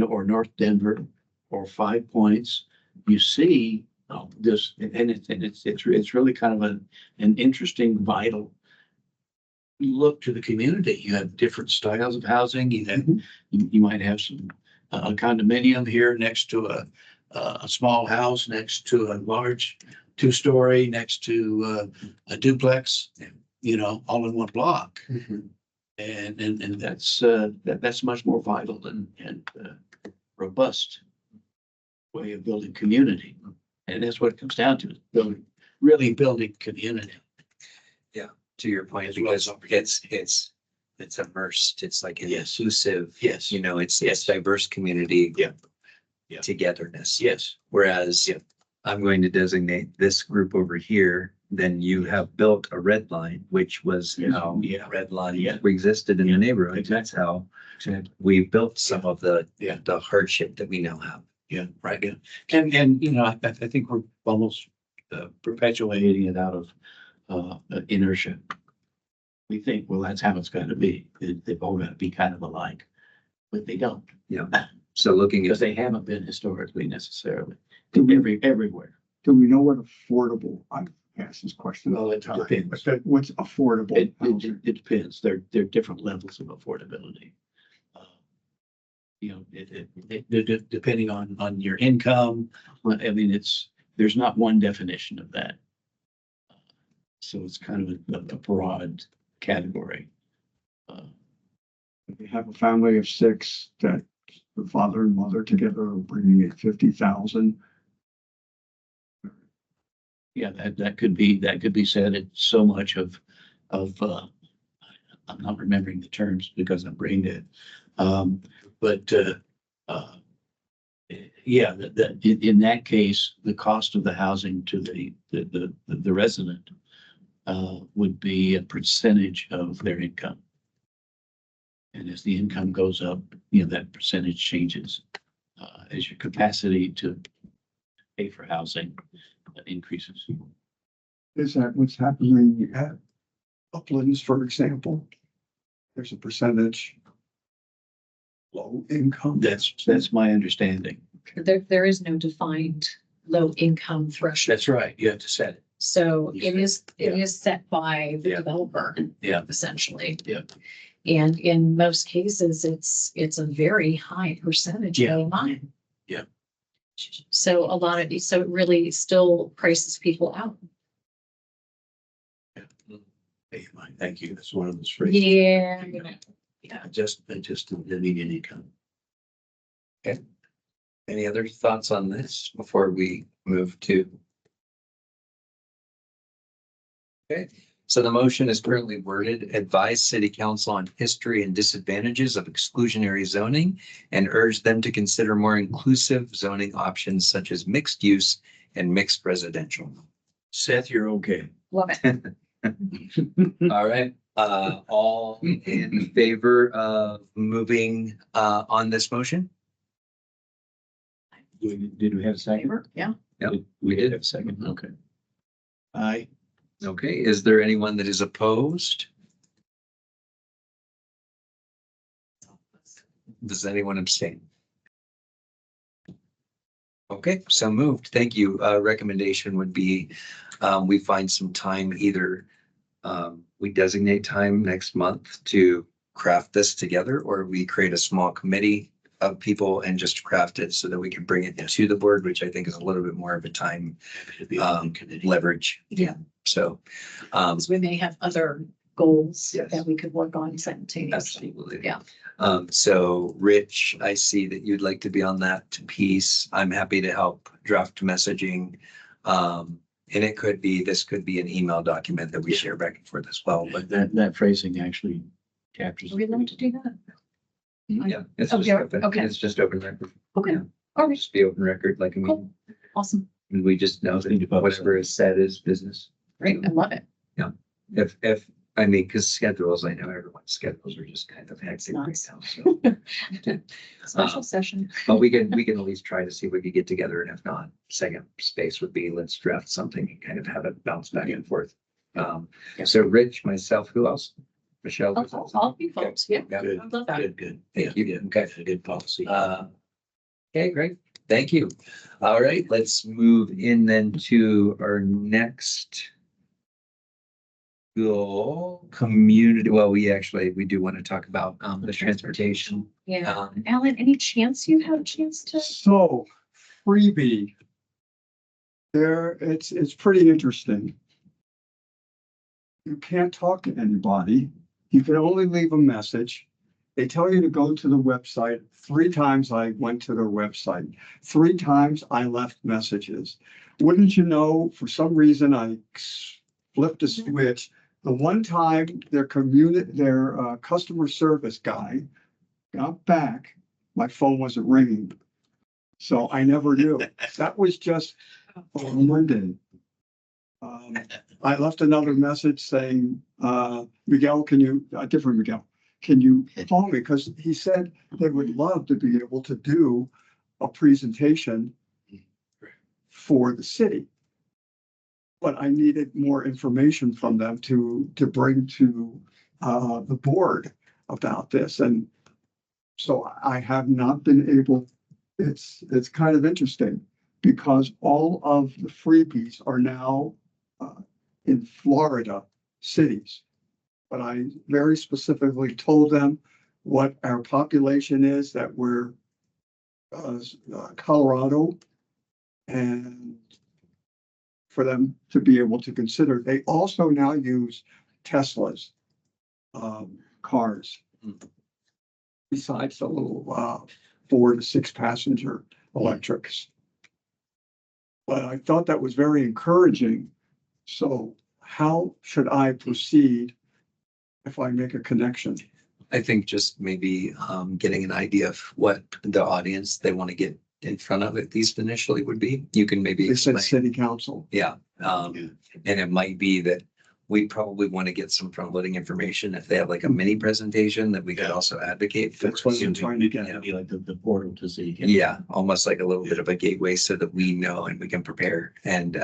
[SPEAKER 4] or North Denver or Five Points, you see this, and it's really kind of an interesting, vital look to the community. You have different styles of housing. You might have a condominium here next to a small house, next to a large 2-story, next to a duplex, all in one block. And that's much more vital and robust way of building community. And that's what it comes down to, really building community.
[SPEAKER 1] To your point,
[SPEAKER 4] As well
[SPEAKER 1] because
[SPEAKER 4] as
[SPEAKER 1] it's immersed, it's like an
[SPEAKER 4] Yes.
[SPEAKER 1] inclusive,
[SPEAKER 4] Yes.
[SPEAKER 1] it's diverse community.
[SPEAKER 4] Yeah. Yeah.
[SPEAKER 1] Togetherness.
[SPEAKER 4] Yes.
[SPEAKER 1] Whereas
[SPEAKER 4] Yeah.
[SPEAKER 1] I'm going to designate this group over here, then you have built a red line, which was
[SPEAKER 4] Yes.
[SPEAKER 1] how
[SPEAKER 4] Yeah.
[SPEAKER 1] red line
[SPEAKER 4] Yeah.
[SPEAKER 1] existed in
[SPEAKER 4] Yeah.
[SPEAKER 1] the neighborhood.
[SPEAKER 4] Exactly.
[SPEAKER 1] That's how
[SPEAKER 4] Exactly.
[SPEAKER 1] we built some of the
[SPEAKER 4] Yeah.
[SPEAKER 1] hardship that we now have.
[SPEAKER 4] Yeah. Right. Yeah. And I think we're almost perpetuating it out of inertia. We think, well, that's how it's got to be. They've all got to be kind of alike, but they don't.
[SPEAKER 1] So looking
[SPEAKER 4] Because
[SPEAKER 1] at,
[SPEAKER 4] they haven't been historically necessarily
[SPEAKER 3] Do
[SPEAKER 4] everywhere.
[SPEAKER 3] we know what affordable, I've asked this question all
[SPEAKER 4] Well,
[SPEAKER 3] the
[SPEAKER 4] it
[SPEAKER 3] time,
[SPEAKER 4] depends.
[SPEAKER 3] but what's affordable housing?
[SPEAKER 4] It depends. There are different levels of affordability. Depending on your income. I mean, there's not one definition of that. So it's kind of a broad category.
[SPEAKER 3] If you have a family of 6 that the father and mother together are bringing in 50,000.
[SPEAKER 4] Yeah, that could be said. It's so much of I'm not remembering the terms because I'm brain dead. But yeah, in that case, the cost of the housing to the resident would be a percentage of their income. And as the income goes up, that percentage changes as your capacity to pay for housing increases.
[SPEAKER 3] Is that what's happening at Uplands, for example? There's a percentage low income.
[SPEAKER 4] That's my understanding.
[SPEAKER 5] There is no defined low income threshold.
[SPEAKER 4] That's right. You have to set it.
[SPEAKER 5] So
[SPEAKER 4] You
[SPEAKER 5] it
[SPEAKER 4] said-
[SPEAKER 5] is set by the
[SPEAKER 4] Yeah.
[SPEAKER 5] developer.
[SPEAKER 4] Yeah.
[SPEAKER 5] Essentially.
[SPEAKER 4] Yeah.
[SPEAKER 5] And in most cases, it's a very high percentage
[SPEAKER 4] Yeah.
[SPEAKER 5] low line.
[SPEAKER 4] Yeah.
[SPEAKER 5] So so it really still prices people out.
[SPEAKER 4] Hey, Mike, thank you. That's one of those phrases.
[SPEAKER 5] Yeah.
[SPEAKER 4] Yeah, just the median income.
[SPEAKER 1] any other thoughts on this before we move to? Okay, so the motion is currently worded, advise city council on history and disadvantages of exclusionary zoning and urge them to consider more inclusive zoning options such as mixed use and mixed residential.
[SPEAKER 4] Seth, you're okay.
[SPEAKER 5] Love it.
[SPEAKER 1] All right, all in favor of moving on this motion?
[SPEAKER 4] Did we have a second?
[SPEAKER 5] Yeah.
[SPEAKER 1] Yep,
[SPEAKER 4] We did have a second. Okay. Aye.
[SPEAKER 1] Okay, is there anyone that is opposed? Does anyone abstain? Okay, so moved. Thank you. Recommendation would be, we find some time either, we designate time next month to craft this together, or we create a small committee of people and just craft it so that we can bring it to the board, which I think is a little bit more of a time leverage.
[SPEAKER 5] Yeah.
[SPEAKER 1] So,
[SPEAKER 5] Because we may have other goals
[SPEAKER 1] Yes.
[SPEAKER 5] that we could work on simultaneously.
[SPEAKER 1] absolutely.
[SPEAKER 5] Yeah.
[SPEAKER 1] So Rich, I see that you'd like to be on that piece. I'm happy to help draft messaging. And it could be, this could be an email document that we share back and forth as well, but
[SPEAKER 4] That phrasing actually captures.
[SPEAKER 5] Are we allowed to do that?
[SPEAKER 1] yeah, it's
[SPEAKER 5] Oh,
[SPEAKER 1] just
[SPEAKER 5] yeah,
[SPEAKER 1] open,
[SPEAKER 5] okay.
[SPEAKER 1] it's just open record.
[SPEAKER 5] Okay,
[SPEAKER 1] Yeah.
[SPEAKER 5] all right,
[SPEAKER 1] Just be open record, like, I mean,
[SPEAKER 5] cool, awesome,
[SPEAKER 1] we just know that whatever is said is business.
[SPEAKER 5] great, I love it.
[SPEAKER 1] If, I mean, because schedules, I know everyone's schedules are just kind of hectic right
[SPEAKER 5] Nuts.
[SPEAKER 1] now, so.
[SPEAKER 5] Special session.
[SPEAKER 1] But we can at least try to see if we could get together, and if not, second space would be, let's draft something and kind of have it bounce back and forth. So Rich, myself, who else? Michelle?
[SPEAKER 5] All be folks, yeah,
[SPEAKER 1] Yeah.
[SPEAKER 4] Good,
[SPEAKER 5] I love that.
[SPEAKER 4] good.
[SPEAKER 1] Thank you.
[SPEAKER 4] Yeah,
[SPEAKER 1] Okay.
[SPEAKER 4] a good policy.
[SPEAKER 1] Okay, great. Thank you. All right, let's move in then to our next goal, community. Well, we do want to talk about the transportation.
[SPEAKER 5] Yeah,
[SPEAKER 1] Um,
[SPEAKER 5] Alan, any chance you have a chance to?
[SPEAKER 3] So freebie. There, it's pretty interesting. You can't talk to anybody. You can only leave a message. They tell you to go to the website. 3 times I went to their website. 3 times I left messages. Wouldn't you know, for some reason, I flipped a switch. The one time their customer service guy got back, my phone wasn't ringing. So I never knew. That was just on Monday. I left another message saying, Miguel, different Miguel, can you call me? Because he said they would love to be able to do a presentation for the city. But I needed more information from them to bring to the board about this. And so I have not been able, it's kind of interesting because all of the freebies are now in Florida cities. But I very specifically told them what our population is, that we're Colorado, and for them to be able to consider. They also now use Tesla's cars. Besides the little 4 to 6 passenger electrics. But I thought that was very encouraging. So how should I proceed if I make a connection?
[SPEAKER 1] I think just maybe getting an idea of what the audience they want to get in front of at least initially would be. You can maybe
[SPEAKER 3] They said
[SPEAKER 1] explain.
[SPEAKER 3] city council.
[SPEAKER 1] Yeah, and it might be that we probably want to get some front-loading information if they have like a mini presentation that we could also advocate for.
[SPEAKER 3] That's what I'm trying to get
[SPEAKER 4] It'd
[SPEAKER 3] at.
[SPEAKER 4] be like the portal to see.
[SPEAKER 1] Yeah, almost like a little bit of a gateway so that we know and we can prepare and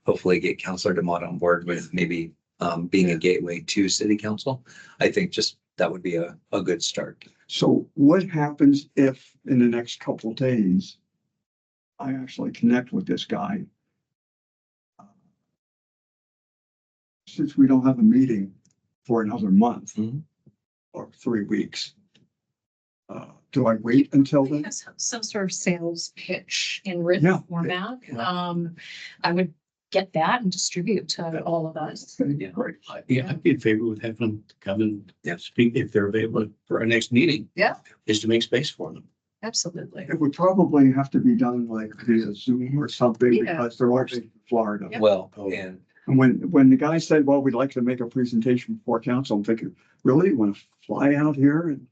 [SPEAKER 1] hopefully get Counselor Demott on board with maybe being a gateway to city council. I think just that would be a good start.
[SPEAKER 3] So what happens if in the next couple of days, I actually connect with this guy? Since we don't have a meeting for another month
[SPEAKER 1] Mhm.
[SPEAKER 3] or 3 weeks, do I wait until then?
[SPEAKER 5] Yes, some sort of sales pitch in written
[SPEAKER 3] Yeah.
[SPEAKER 5] format.
[SPEAKER 3] Yeah.
[SPEAKER 5] I would get that and distribute to all of us.
[SPEAKER 1] Yeah.
[SPEAKER 3] Great.
[SPEAKER 4] Yeah, I'd be in favor with having them come and
[SPEAKER 1] Yeah.
[SPEAKER 4] speak if they're available for our next meeting.
[SPEAKER 5] Yeah.
[SPEAKER 4] Is to make space for them.
[SPEAKER 5] Absolutely.
[SPEAKER 3] It would probably have to be done like via Zoom or something
[SPEAKER 5] Yeah.
[SPEAKER 3] because they're all in Florida.
[SPEAKER 5] Yep.
[SPEAKER 1] Well,
[SPEAKER 4] Oh.
[SPEAKER 1] and
[SPEAKER 3] And when the guy said, well, we'd like to make a presentation before council, I'm thinking, really? You want to fly out here? And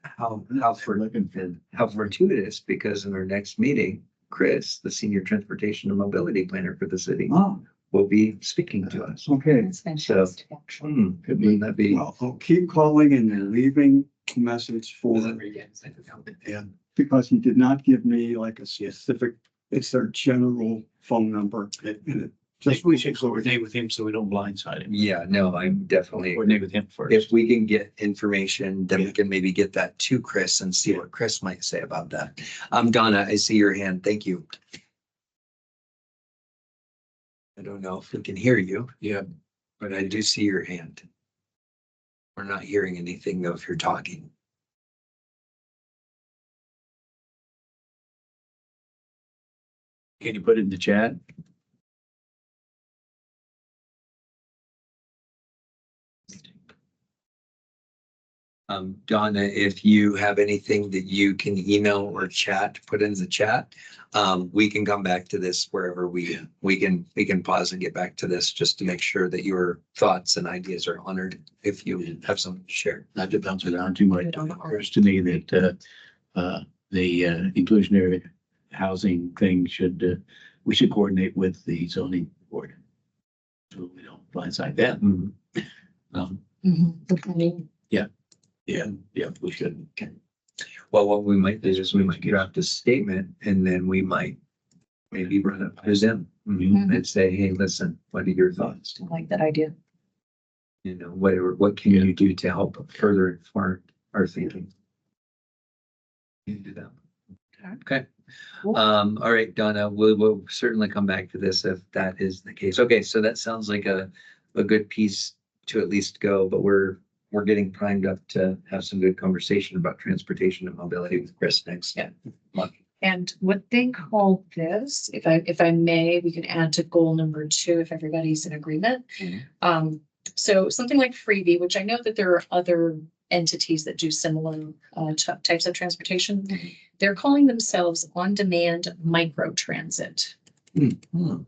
[SPEAKER 1] how fortuitous, because in our next meeting, Chris, the senior transportation and mobility planner for the city,
[SPEAKER 3] oh,
[SPEAKER 1] will be speaking to us.
[SPEAKER 3] okay.
[SPEAKER 5] That's fantastic, actually.
[SPEAKER 1] Wouldn't that be?
[SPEAKER 3] Well, I'll keep calling and leaving a message for,
[SPEAKER 4] Yeah.
[SPEAKER 3] because he did not give me like a specific, it's their general phone number. And it
[SPEAKER 4] Just
[SPEAKER 3] just
[SPEAKER 4] we should coordinate with him so we don't blindside him.
[SPEAKER 1] Yeah, no, I'm definitely.
[SPEAKER 4] Coordinate with him first.
[SPEAKER 1] If we can get information, then we
[SPEAKER 4] Yeah.
[SPEAKER 1] can maybe get that to Chris and see what Chris might say about that. Donna, I see your hand. Thank you. I don't know if we can hear you.
[SPEAKER 4] Yeah.
[SPEAKER 1] But I do see your hand. We're not hearing anything though if you're talking.
[SPEAKER 4] Can you put it in the chat?
[SPEAKER 1] Donna, if you have anything that you can email or chat, put in the chat. We can come back to this wherever we can pause and get back to this just to make sure that your thoughts and ideas are honored if you have something to share.
[SPEAKER 4] Not to bounce it on too much, it occurs to me that, the inclusionary housing thing should, we should coordinate with the zoning board. So we don't blindside them. Yeah, we should.
[SPEAKER 1] Well, what we might do is we might draft a statement and then we might maybe run it by them and say, hey, listen, what are your thoughts?
[SPEAKER 5] I like that idea.
[SPEAKER 1] You know, what can you do to help further inform our thinking? You can do that. Okay.
[SPEAKER 5] Cool.
[SPEAKER 1] All right, Donna, we'll certainly come back to this if that is the case. Okay, so that sounds like a good piece to at least go, but we're getting primed up to have some good conversation about transportation and mobility with Chris next month.
[SPEAKER 5] And what they call this, if I may, we can add to goal number 2 if everybody's in agreement. So something like freebie, which I know that there are other entities that do similar types of transportation. They're calling themselves on-demand microtransit.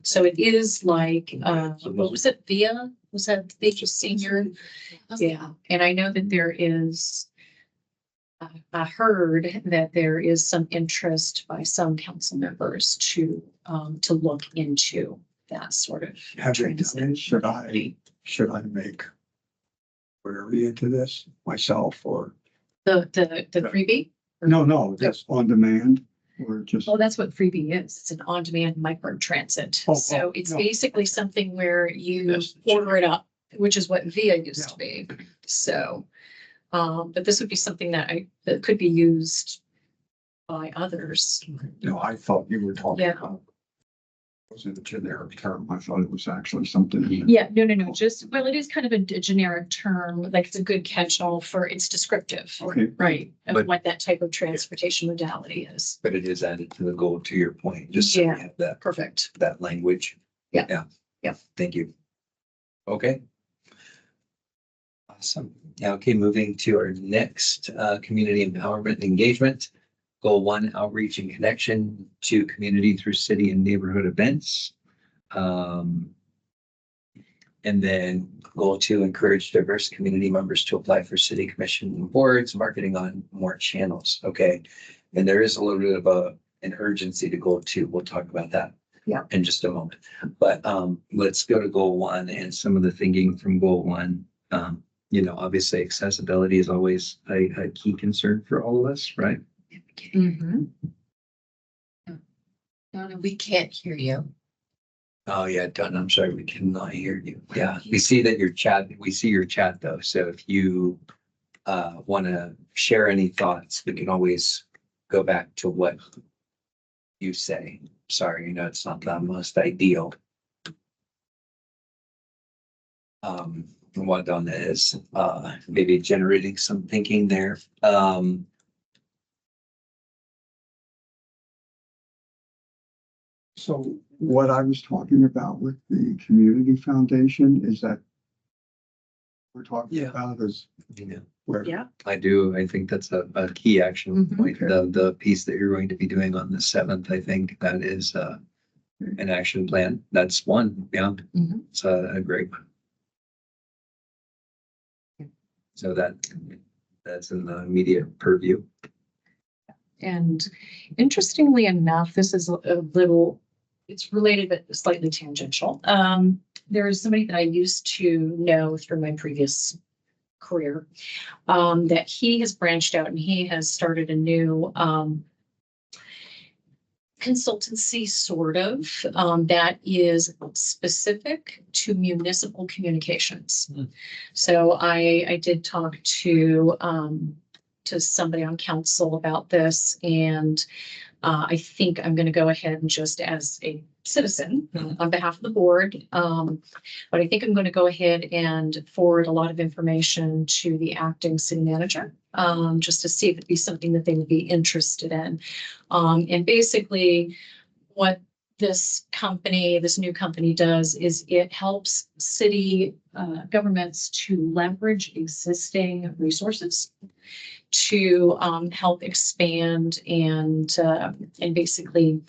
[SPEAKER 5] So it is like, what was it, VIA? Was that the senior? Yeah, and I know that there is, I heard that there is some interest by some council members to look into that sort of
[SPEAKER 3] Have they done
[SPEAKER 5] transit.
[SPEAKER 3] it? Should I make query into this myself or?
[SPEAKER 5] The freebie?
[SPEAKER 3] No, that's on demand or just,
[SPEAKER 5] Well, that's what freebie is. It's an on-demand microtransit.
[SPEAKER 3] Oh,
[SPEAKER 5] So it's
[SPEAKER 3] no.
[SPEAKER 5] basically something where you
[SPEAKER 4] Yes.
[SPEAKER 5] order it up, which is what VIA used to be. So, but this would be something that could be used by others.
[SPEAKER 3] no, I thought you were talking
[SPEAKER 5] Yeah.
[SPEAKER 3] about. Was it a generic term? I thought it was actually something.
[SPEAKER 5] Yeah, no, just, well, it is kind of a generic term, like it's a good catch-all for, it's descriptive,
[SPEAKER 3] Okay,
[SPEAKER 5] right? Of
[SPEAKER 1] But-
[SPEAKER 5] what that type of transportation modality is.
[SPEAKER 1] But it is added to the goal, to your point, just so we
[SPEAKER 5] Yeah.
[SPEAKER 1] have that
[SPEAKER 5] Perfect.
[SPEAKER 1] language.
[SPEAKER 5] Yeah.
[SPEAKER 1] Thank you. Okay. Awesome. Now, okay, moving to our next community empowerment and engagement. Goal 1, outreach and connection to community through city and neighborhood events. And then goal 2, encourage diverse community members to apply for city commission and boards, marketing on more channels. Okay. And there is a little bit of an urgency to goal 2. We'll talk about that in just a moment. But let's go to goal 1 and some of the thinking from goal 1. Obviously accessibility is always a key concern for all of us, right?
[SPEAKER 2] Donna, we can't hear you.
[SPEAKER 1] Oh, yeah, Don, I'm sorry, we cannot hear you. Yeah, we see that we see your chat though. So if you want to share any thoughts, we can always go back to what you say. Sorry, it's not the most ideal. What Donna is maybe generating some thinking there.
[SPEAKER 3] so what I was talking about with the community foundation is that we're talking
[SPEAKER 1] Yeah.
[SPEAKER 3] about is
[SPEAKER 1] Yeah.
[SPEAKER 3] where.
[SPEAKER 5] Yeah.
[SPEAKER 1] I do. I think that's a key action
[SPEAKER 5] Mhm.
[SPEAKER 1] point. The piece that you're going to be doing on the 7th, I think that is an action plan. That's one. Yeah.
[SPEAKER 5] Mhm.
[SPEAKER 1] It's a great one. So that's in the immediate purview.
[SPEAKER 5] And interestingly enough, this is a little, it's related but slightly tangential. There is somebody that I used to know through my previous career, that he has branched out and he has started a new consultancy sort of that is specific to municipal communications. So I did talk to somebody on council about this, and I think I'm going to go ahead and just as a citizen on behalf of the board, but I think I'm going to go ahead and forward a lot of information to the acting city manager, just to see if it'd be something that they would be interested in. And basically what this company, this new company does is it helps city governments to leverage existing resources to help expand and basically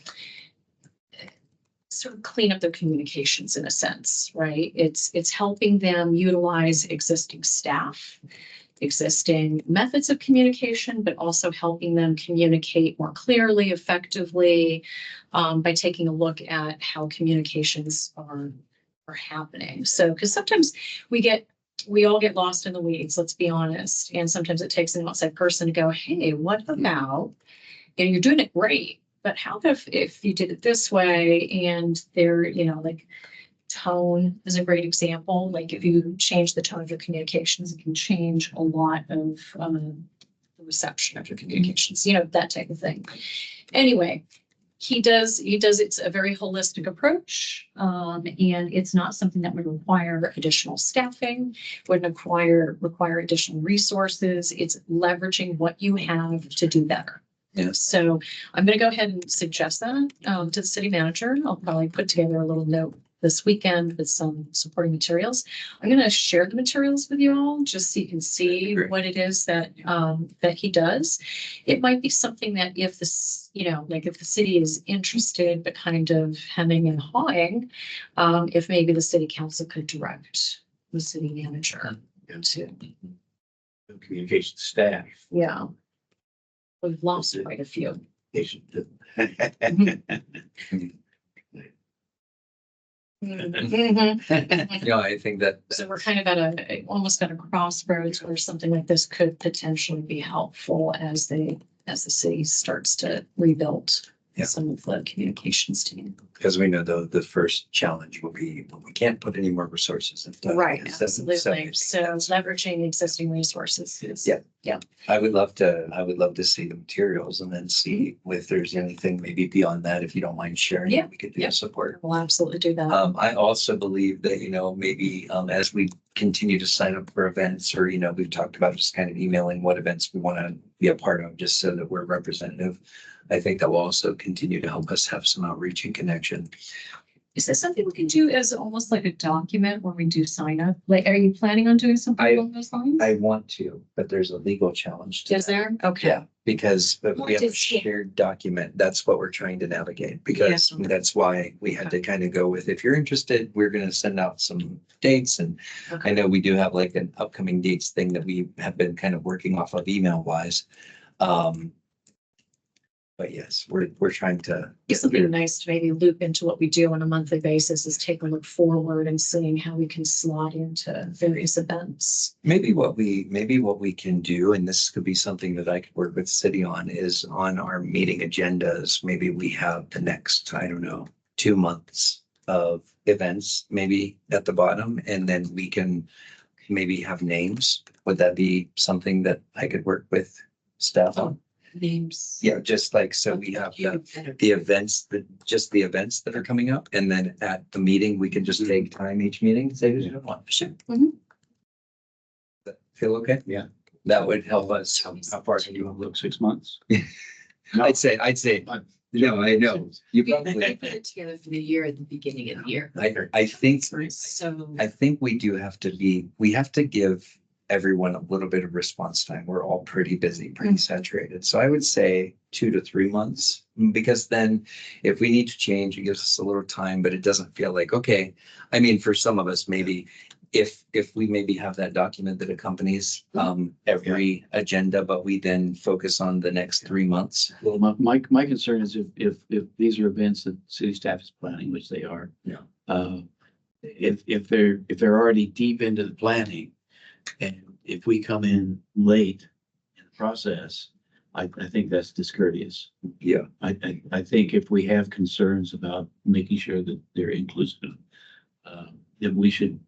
[SPEAKER 5] sort of clean up their communications in a sense, right? It's helping them utilize existing staff, existing methods of communication, but also helping them communicate more clearly, effectively, by taking a look at how communications are happening. So, because sometimes we all get lost in the weeds, let's be honest. And sometimes it takes an outside person to go, hey, what about, you're doing it great, but how if you did it this way and there, like tone is a great example. Like if you change the tone of your communications, it can change a lot of the reception of your communications, that type of thing. Anyway, he does, it's a very holistic approach. And it's not something that would require additional staffing, wouldn't require additional resources. It's leveraging what you have to do better.
[SPEAKER 1] Yes.
[SPEAKER 5] So I'm going to go ahead and suggest that to the city manager. I'll probably put together a little note this weekend with some supporting materials. I'm going to share the materials with you all just so you can see what it is that he does. It might be something that if this, if the city is interested, but kind of hemming and hawing, if maybe the city council could direct the city manager to.
[SPEAKER 4] Communication staff.
[SPEAKER 5] Yeah. We've lost quite a few.
[SPEAKER 1] Yeah, I think that.
[SPEAKER 5] So we're kind of almost at a crossroads where something like this could potentially be helpful as the city starts to rebuild some of the communications team.
[SPEAKER 1] Because we know the first challenge will be, we can't put any more resources into.
[SPEAKER 5] Right, absolutely. So leveraging existing resources is.
[SPEAKER 1] Yeah. I would love to see the materials and then see if there's anything maybe beyond that, if you don't mind sharing.
[SPEAKER 5] Yeah.
[SPEAKER 1] We could do support.
[SPEAKER 5] We'll absolutely do that.
[SPEAKER 1] I also believe that, maybe as we continue to sign up for events or, we've talked about just kind of emailing what events we want to be a part of, just so that we're representative. I think that will also continue to help us have some outreach and connection.
[SPEAKER 5] Is this something we can do as almost like a document where we do sign up? Like, are you planning on doing something along those lines?
[SPEAKER 1] I want to, but there's a legal challenge to
[SPEAKER 5] Is
[SPEAKER 1] that.
[SPEAKER 5] there? Okay.
[SPEAKER 1] Yeah, because if
[SPEAKER 5] What
[SPEAKER 1] we have a
[SPEAKER 5] is it?
[SPEAKER 1] shared document. That's what we're trying to navigate, because
[SPEAKER 5] Yeah.
[SPEAKER 1] that's why we had to kind of go with, if you're interested, we're going to send out some dates. And
[SPEAKER 5] Okay.
[SPEAKER 1] I know we do have like an upcoming dates thing that we have been kind of working off of email wise. But yes, we're trying to.
[SPEAKER 5] It's something nice to maybe loop into what we do on a monthly basis is take a look forward and seeing how we can slot into various events.
[SPEAKER 1] Maybe what we can do, and this could be something that I could work with city on, is on our meeting agendas. Maybe we have the next, 2 months of events, maybe at the bottom, and then we can maybe have names. Would that be something that I could work with staff on?
[SPEAKER 2] Names.
[SPEAKER 1] Yeah, just like, so we have the events, the events that are coming up, and then at the meeting, we can just take time each meeting and say who's doing what.
[SPEAKER 5] Sure.
[SPEAKER 1] That feel okay?
[SPEAKER 4] Yeah.
[SPEAKER 1] That would help us.
[SPEAKER 4] How far can you look? 6 months?
[SPEAKER 1] I'd say, no, I know. You
[SPEAKER 2] We
[SPEAKER 1] probably,
[SPEAKER 2] put it together for the year at the beginning of the year.
[SPEAKER 1] I think,
[SPEAKER 2] So
[SPEAKER 1] I think we do have to we have to give everyone a little bit of response time. We're all pretty busy, pretty saturated. So I would say 2 to 3 months, because then if we need to change, it gives us a little time, but it doesn't feel like, okay. I mean, for some of us, maybe if we maybe have that document that accompanies every agenda, but we then focus on the next 3 months.
[SPEAKER 4] Well, my concern is if these are events that city staff is planning, which they are.
[SPEAKER 1] Yeah.
[SPEAKER 4] If they're already deep into the planning, and if we come in late in the process, I think that's discourteous.
[SPEAKER 1] Yeah.
[SPEAKER 4] I think if we have concerns about making sure that they're inclusive, then we should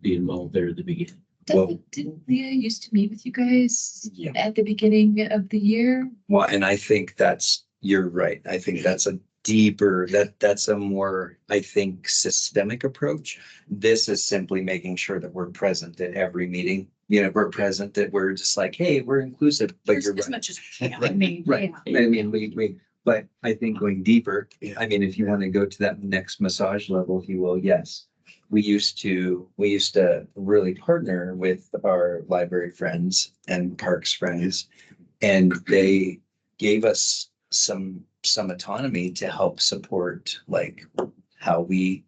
[SPEAKER 4] be involved there at the beginning.
[SPEAKER 2] didn't Leah used to meet with you guys
[SPEAKER 1] Yeah.
[SPEAKER 2] at the beginning of the year?
[SPEAKER 1] Well, and I think you're right. I think that's a deeper, that's a more, I think, systemic approach. This is simply making sure that we're present at every meeting. We're present, that we're just like, hey, we're inclusive, but you're
[SPEAKER 5] As
[SPEAKER 1] right.
[SPEAKER 5] much as we can. I mean,
[SPEAKER 1] Right.
[SPEAKER 5] yeah.
[SPEAKER 1] I mean, we But I think going deeper, I mean, if you want to go to that next massage level, if you will, yes. We used to really partner with our library friends and parks friends. And they gave us some autonomy to help support like how we,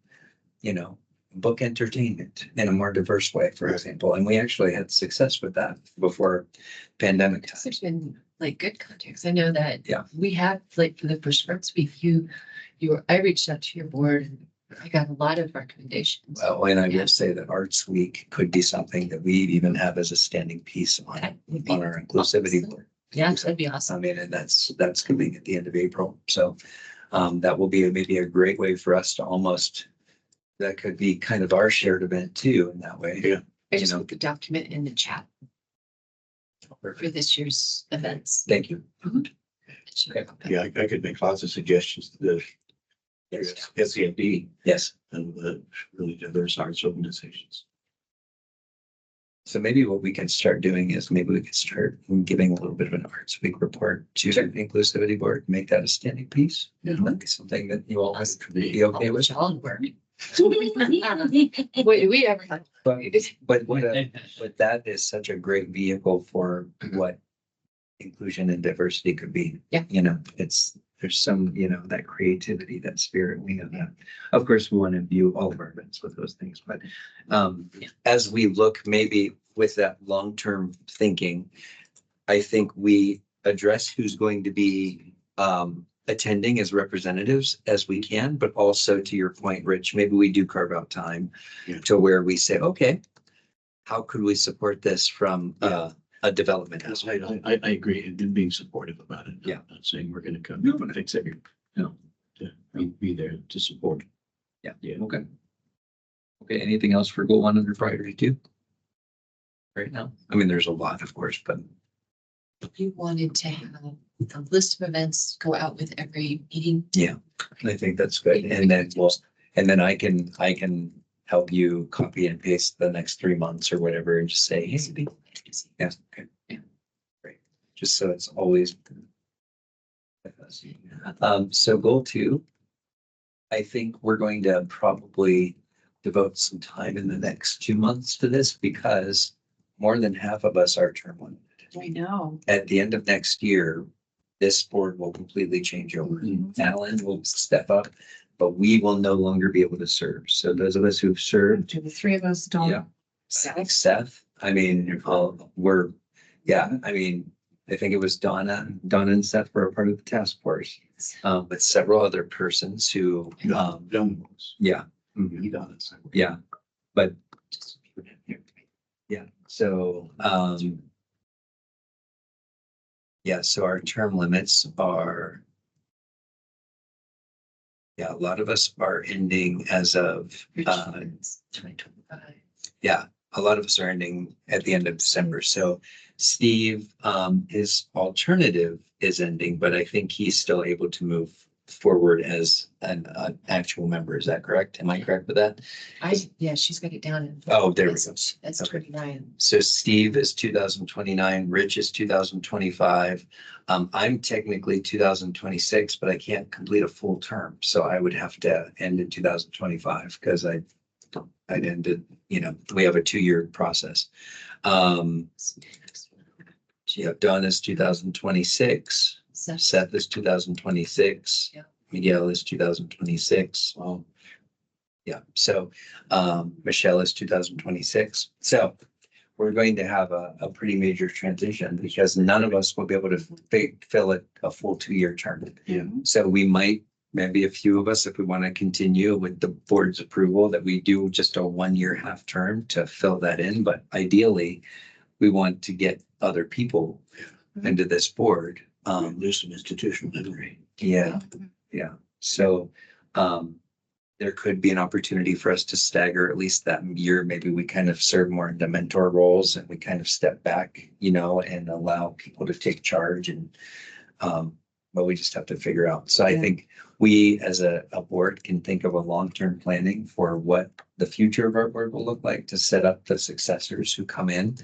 [SPEAKER 1] book entertainment in a more diverse way, for example. And we actually had success with that before pandemic
[SPEAKER 2] There's
[SPEAKER 1] times.
[SPEAKER 2] been like good contacts. I know that.
[SPEAKER 1] Yeah.
[SPEAKER 2] We have like for the first Arts Week, I reached out to your board and I got a lot of recommendations.
[SPEAKER 1] Well, and I
[SPEAKER 2] Yeah.
[SPEAKER 1] will say that Arts Week could be something that we even have as a standing piece
[SPEAKER 2] That would be
[SPEAKER 1] on our inclusivity
[SPEAKER 2] awesome.
[SPEAKER 1] board.
[SPEAKER 2] Yeah, that'd be
[SPEAKER 1] I
[SPEAKER 2] awesome.
[SPEAKER 1] mean, and that's coming at the end of April. So that will be maybe a great way for us to almost, that could be kind of our shared event too in that way.
[SPEAKER 4] Yeah.
[SPEAKER 2] I just
[SPEAKER 1] know.
[SPEAKER 2] put the document in the chat for this year's events.
[SPEAKER 1] Thank you. Okay.
[SPEAKER 4] Yeah, I could make lots of suggestions to the SCFD
[SPEAKER 1] Yes.
[SPEAKER 4] and the really diverse arts organizations.
[SPEAKER 1] So maybe what we can start doing is maybe we could start giving a little bit of an Arts Week report to
[SPEAKER 2] Sure.
[SPEAKER 1] the Inclusivity Board, make that a standing piece.
[SPEAKER 2] Mhm.
[SPEAKER 1] That'd be something that you all
[SPEAKER 2] Awesome.
[SPEAKER 1] would be okay with.
[SPEAKER 2] All work. Wait, we ever have?
[SPEAKER 1] But that is such a great vehicle for what inclusion and diversity could be.
[SPEAKER 2] Yeah.
[SPEAKER 1] There's some, that creativity, that spirit, we know that. Of course, we want to view all of our events with those things, but as we look maybe with that long-term thinking, I think we address who's going to be attending as representatives as we can, but also to your point, Rich, maybe we do carve out time to where we say, okay, how could we support this from a development aspect?
[SPEAKER 4] I agree, and being supportive about it.
[SPEAKER 1] Yeah.
[SPEAKER 4] Not saying we're gonna come and fix everything.
[SPEAKER 1] No.
[SPEAKER 4] To be there to support.
[SPEAKER 1] Yeah.
[SPEAKER 4] Yeah.
[SPEAKER 1] Okay. Okay, anything else for goal 1 under priority 2? Right now? I mean, there's a lot, of course, but
[SPEAKER 2] If you wanted to have a list of events go out with every meeting.
[SPEAKER 1] I think that's good. And then I can help you copy and paste the next 3 months or whatever and just say, hey, yeah, okay.
[SPEAKER 2] Yeah.
[SPEAKER 1] Great. Just so it's always. So goal 2, I think we're going to probably devote some time in the next 2 months to this because more than half of us are term limited.
[SPEAKER 5] I know.
[SPEAKER 1] At the end of next year, this board will completely change over. Alan will step up, but we will no longer be able to serve. So those of us who've served,
[SPEAKER 5] Do the 3 of us
[SPEAKER 1] Yeah.
[SPEAKER 5] don't?
[SPEAKER 1] Seth, I mean, I think it was Donna and Seth were a part of the task force, but several other persons who,
[SPEAKER 4] Young ones.
[SPEAKER 1] yeah.
[SPEAKER 4] He does.
[SPEAKER 1] Yeah, but yeah, so, so our term limits are, a lot of us are ending as of,
[SPEAKER 2] 2025.
[SPEAKER 1] a lot of us are ending at the end of December. So Steve, his alternative is ending, but I think he's still able to move forward as an actual member. Is that correct? Am I correct with that?
[SPEAKER 2] She's got it down.
[SPEAKER 1] Oh, there we go.
[SPEAKER 2] That's
[SPEAKER 1] Okay.
[SPEAKER 2] 29.
[SPEAKER 1] So Steve is 2029, Rich is 2025. I'm technically 2026, but I can't complete a full term. So I would have to end in 2025 because I'd ended, we have a 2-year process. Dawn is 2026. Seth is 2026.
[SPEAKER 2] Yeah.
[SPEAKER 1] Miguel is 2026. So Michelle is 2026. So we're going to have a pretty major transition because none of us will be able to fill it a full 2-year term.
[SPEAKER 4] Yeah.
[SPEAKER 1] So we might, maybe a few of us, if we want to continue with the board's approval, that we do just a 1-year half term to fill that in. But ideally, we want to get other people into this board.
[SPEAKER 4] There's some institutional memory.
[SPEAKER 1] Yeah. So there could be an opportunity for us to stagger at least that year. Maybe we kind of serve more in the mentor roles and we kind of step back, and allow people to take charge but we just have to figure out. So I think we as a board can think of a long-term planning for what the future of our board will look like to set up the successors who come in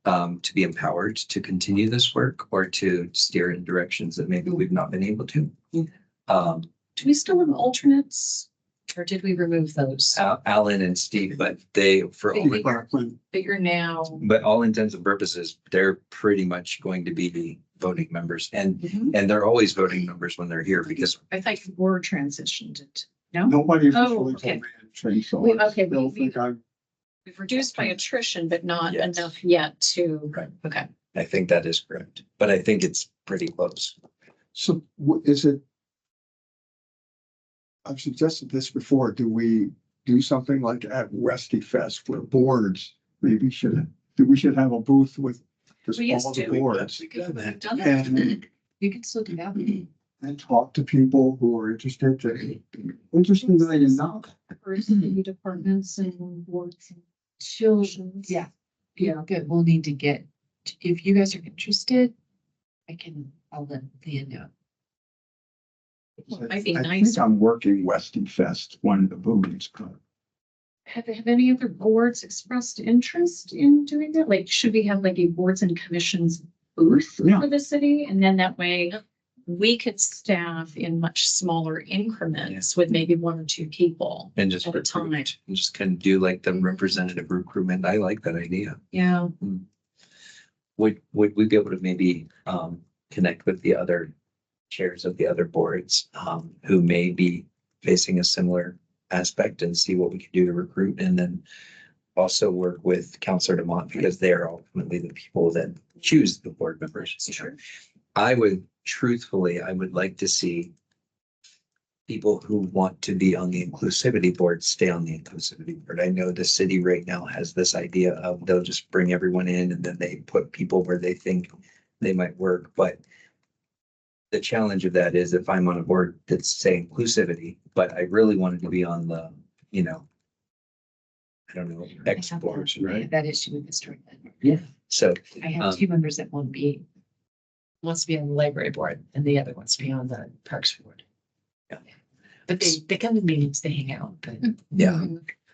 [SPEAKER 1] to be empowered to continue this work or to steer in directions that maybe we've not been able to.
[SPEAKER 5] Do we still have alternates? Or did we remove those?
[SPEAKER 1] Alan and Steve, but they, for all,
[SPEAKER 3] Steve Blackman,
[SPEAKER 5] Figure now.
[SPEAKER 1] but all intents and purposes, they're pretty much going to be the voting members and they're always voting members when they're here because
[SPEAKER 5] I thought you were transitioned it. No?
[SPEAKER 3] nobody
[SPEAKER 5] Oh,
[SPEAKER 3] officially
[SPEAKER 5] okay.
[SPEAKER 3] told me to change, so
[SPEAKER 5] We-
[SPEAKER 3] I
[SPEAKER 5] okay,
[SPEAKER 3] still
[SPEAKER 5] we-
[SPEAKER 3] think I'm.
[SPEAKER 5] We've reduced by attrition, but not
[SPEAKER 1] Yes.
[SPEAKER 5] enough yet to,
[SPEAKER 1] Right.
[SPEAKER 5] okay.
[SPEAKER 1] I think that is correct, but I think it's pretty close.
[SPEAKER 3] So is it? I've suggested this before. Do we do something like at Westy Fest where boards maybe we should have a booth with just
[SPEAKER 5] We used
[SPEAKER 3] all the
[SPEAKER 5] to.
[SPEAKER 3] boards
[SPEAKER 5] We've done that.
[SPEAKER 3] and,
[SPEAKER 2] You can still do that.
[SPEAKER 3] and talk to people who are interested interestingly enough.
[SPEAKER 5] City departments and boards.
[SPEAKER 2] Children, yeah, good. We'll need to get, if you guys are interested, I'll let Leah know.
[SPEAKER 5] It might be
[SPEAKER 3] I
[SPEAKER 5] nice.
[SPEAKER 3] think I'm working Westy Fest, one of the booths.
[SPEAKER 5] Have any other boards expressed interest in doing that? Like, should we have like a boards and commissions booth
[SPEAKER 3] Yeah.
[SPEAKER 5] for the city? And then that way we could staff in much smaller increments with maybe one or two people.
[SPEAKER 1] And just
[SPEAKER 5] At a time.
[SPEAKER 1] recruit, and just kind of do like the representative recruitment. I like that idea.
[SPEAKER 5] Yeah.
[SPEAKER 1] Would we be able to maybe connect with the other chairs of the other boards who may be facing a similar aspect and see what we can do to recruit and then also work with Counselor Demont because they are ultimately the people that choose the board members.
[SPEAKER 5] Sure.
[SPEAKER 1] I would like to see people who want to be on the inclusivity board stay on the inclusivity board. I know the city right now has this idea of they'll just bring everyone in and then they put people where they think they might work, but the challenge of that is if I'm on a board that's say inclusivity, but I really wanted to be on the, I don't know, X
[SPEAKER 2] I have
[SPEAKER 1] boards,
[SPEAKER 2] that- I
[SPEAKER 1] right?
[SPEAKER 2] have that issue with historic landmark.
[SPEAKER 1] Yeah. So,
[SPEAKER 2] I have two members that wants to be on the library board and the other wants to be on the parks board.
[SPEAKER 1] Yeah.
[SPEAKER 2] But they come to meetings, they hang out, but
[SPEAKER 1] yeah,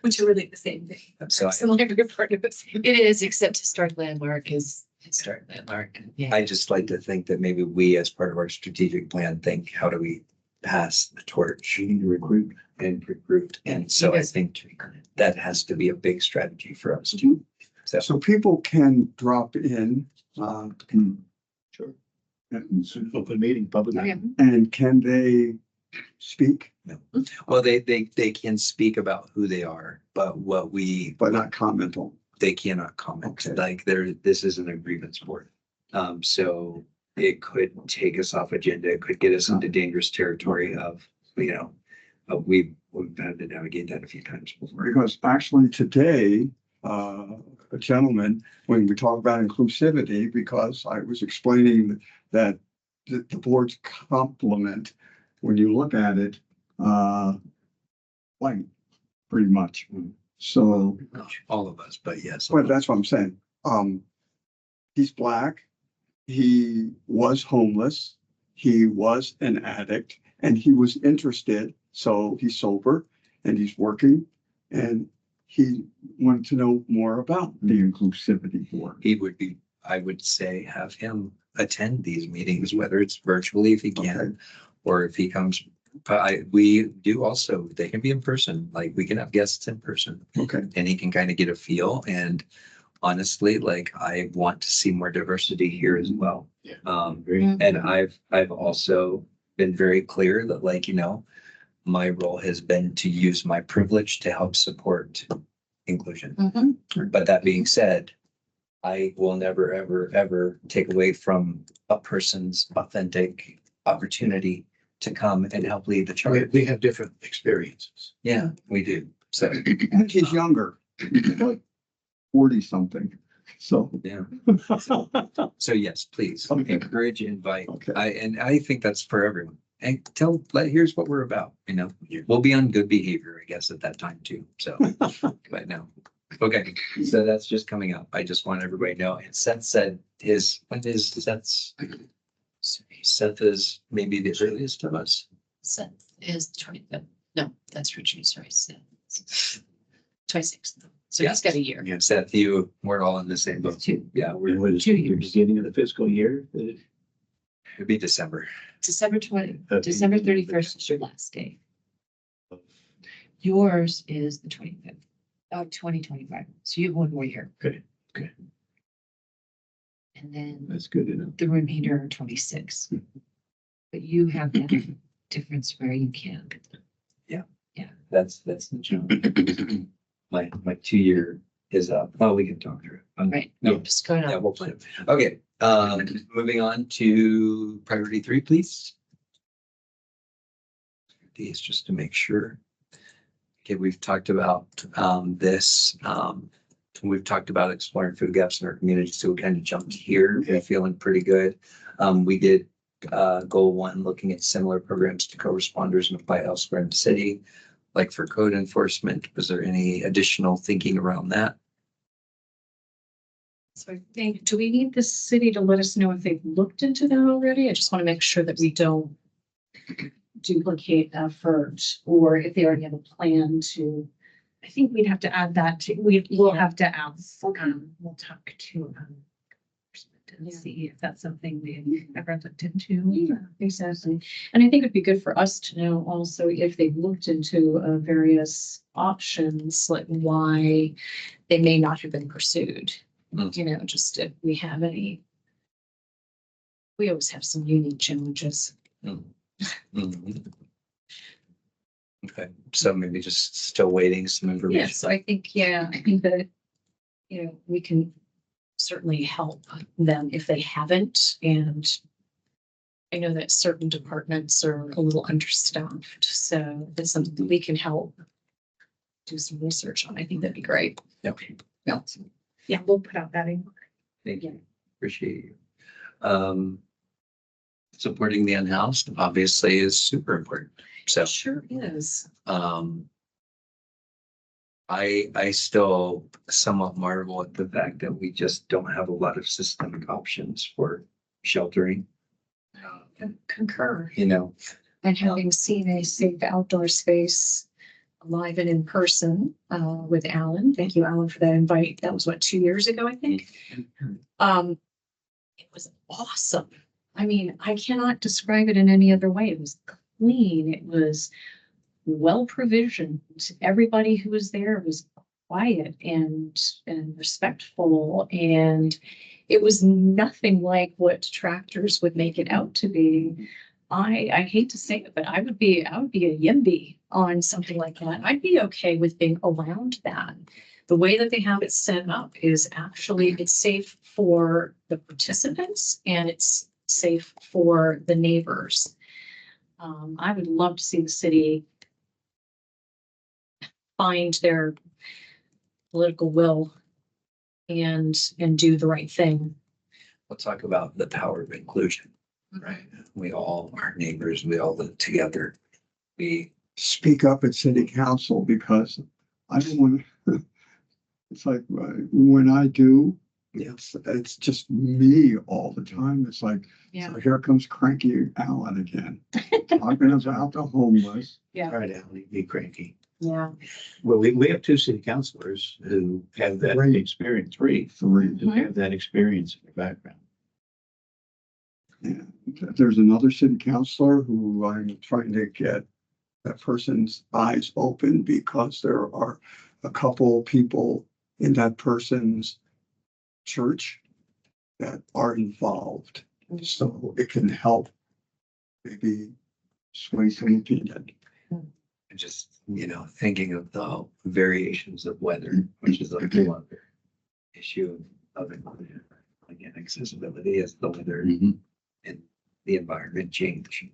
[SPEAKER 6] Which are really the same thing.
[SPEAKER 1] so
[SPEAKER 6] It's the library part of it.
[SPEAKER 2] it is, except historic landmark is historic landmark. Yeah.
[SPEAKER 1] I just like to think that maybe we, as part of our strategic plan, think, how do we pass the torch? We need to recruit and recruit. And so
[SPEAKER 2] You
[SPEAKER 1] I
[SPEAKER 2] guys
[SPEAKER 1] think
[SPEAKER 2] need to recruit.
[SPEAKER 1] that has to be a big strategy for us too.
[SPEAKER 3] So people can drop in,
[SPEAKER 4] Sure.
[SPEAKER 3] and
[SPEAKER 4] It's an open meeting, public.
[SPEAKER 2] Okay.
[SPEAKER 3] and can they speak,
[SPEAKER 1] Well, they can speak about who they are, but
[SPEAKER 3] but not comment on?
[SPEAKER 1] they cannot comment.
[SPEAKER 3] Okay.
[SPEAKER 1] Like this isn't a grievance board. So it could take us off agenda. It could get us into dangerous territory of, we've had to navigate that a few times before.
[SPEAKER 3] Because actually today, a gentleman, when we talk about inclusivity, because I was explaining that the board's complement, when you look at it, white, pretty much. So,
[SPEAKER 1] All of us, but yes.
[SPEAKER 3] but that's what I'm saying. He's black. He was homeless. He was an addict and he was interested. So he's sober and he's working and he wanted to know more about the inclusivity board.
[SPEAKER 1] He would be, I would say, have him attend these meetings, whether it's virtually if he can,
[SPEAKER 3] Okay.
[SPEAKER 1] or if he comes. But we do also, they can be in person, like we can have guests in person
[SPEAKER 3] Okay.
[SPEAKER 1] and he can kind of get a feel. And honestly, like I want to see more diversity here as well.
[SPEAKER 4] Yeah.
[SPEAKER 1] And I've also been very clear that my role has been to use my privilege to help support inclusion. But that being said, I will never, ever, ever take away from a person's authentic opportunity to come and help lead the charge.
[SPEAKER 4] We have different experiences.
[SPEAKER 1] Yeah, we do. So,
[SPEAKER 3] And he's younger, like 40 something. So.
[SPEAKER 1] yeah. So yes, please
[SPEAKER 3] Okay.
[SPEAKER 1] encourage, invite.
[SPEAKER 3] Okay.
[SPEAKER 1] I think that's for everyone. And here's what we're about, we'll be on good behavior, I guess, at that time too. So, but no. Okay, so that's just coming up. I just want everybody to know. And Seth said Seth is maybe the earliest of us.
[SPEAKER 2] Seth is 25th. No, that's Richard, sorry. 26th. So
[SPEAKER 1] Yeah.
[SPEAKER 2] he's got a year.
[SPEAKER 1] Yeah, Seth, we're all in the same boat.
[SPEAKER 2] Two.
[SPEAKER 1] Yeah,
[SPEAKER 4] When was
[SPEAKER 2] 2
[SPEAKER 4] the
[SPEAKER 2] years.
[SPEAKER 4] beginning of the fiscal year?
[SPEAKER 1] It'd be December.
[SPEAKER 2] December 31st is your last day. Yours is the 25th of 2025. So you have one more year.
[SPEAKER 4] Okay, okay.
[SPEAKER 2] And then
[SPEAKER 4] That's good enough.
[SPEAKER 2] the remainder are 26. But you have that difference where you can.
[SPEAKER 1] That's the challenge. My 2 year is up. Oh, we can talk through it.
[SPEAKER 2] Right.
[SPEAKER 1] No,
[SPEAKER 2] Just going
[SPEAKER 1] yeah,
[SPEAKER 2] on.
[SPEAKER 1] we'll plan. Okay, moving on to priority 3, please. These just to make sure. Okay, we've talked about this. We've talked about exploring food gaps in our community, so we kind of jumped here. We're feeling pretty good. We did goal 1, looking at similar programs to co-responders and apply elsewhere in the city. Like for code enforcement, was there any additional thinking around that?
[SPEAKER 5] So I think, do we need the city to let us know if they've looked into that already? I just want to make sure that we don't duplicate effort, or if they already have a plan to. I think we'd have to add that to, we'll have to ask, we'll talk to, and
[SPEAKER 2] Yeah.
[SPEAKER 5] see if that's something they've ever looked into. Yeah, exactly. And I think it'd be good for us to know also if they've looked into various options, like why they may not have been pursued.
[SPEAKER 1] Mm.
[SPEAKER 5] You know, just if we have any. We always have some unique challenges.
[SPEAKER 1] Mhm. Okay, so maybe just still waiting some
[SPEAKER 5] Yeah,
[SPEAKER 1] information.
[SPEAKER 5] so I think that, you know, we can certainly help them if they haven't, and I know that certain departments are a little understaffed, so if it's something that we can help do some research on, I think that'd be great.
[SPEAKER 1] Yep.
[SPEAKER 5] Yeah.
[SPEAKER 6] Yeah, we'll put out that in.
[SPEAKER 1] Thank you. Appreciate you. Supporting the unhoused obviously is super important. So,
[SPEAKER 5] It sure is.
[SPEAKER 1] I still somewhat marvel at the fact that we just don't have a lot of systemic options for sheltering.
[SPEAKER 5] Concur.
[SPEAKER 1] You know,
[SPEAKER 5] And having seen a safe outdoor space live and in person with Alan. Thank you, Alan, for that invite. That was what, 2 years ago, I think. It was awesome. I mean, I cannot describe it in any other way. It was clean. It was well provisioned. Everybody who was there was quiet and respectful, and it was nothing like what detractors would make it out to be. I hate to say it, but I would be a YIMBY on something like that. I'd be okay with being around that. The way that they have it set up is actually, it's safe for the participants and it's safe for the neighbors. I would love to see the city find their political will and do the right thing.
[SPEAKER 1] we'll talk about the power of inclusion, right? We all are neighbors. We all live together. We
[SPEAKER 3] Speak up at city council because I don't want to, it's like when I do, it's just me all the time. It's like,
[SPEAKER 5] Yeah.
[SPEAKER 3] so here comes cranky Alan again, talking about the homeless.
[SPEAKER 5] Yeah.
[SPEAKER 4] All right, Ally, be cranky.
[SPEAKER 5] Yeah.
[SPEAKER 4] Well, we have 2 city councilors who have that
[SPEAKER 3] 3.
[SPEAKER 4] experience, 3
[SPEAKER 3] Three.
[SPEAKER 4] who have that experience in their background.
[SPEAKER 3] And there's another city councilor who I'm trying to get that person's eyes open because there are a couple people in that person's church that are involved. So it can help maybe sway some opinion.
[SPEAKER 1] just, thinking of the variations of weather, which is a whole other issue of inclusion. Again, accessibility as the weather and the environment change.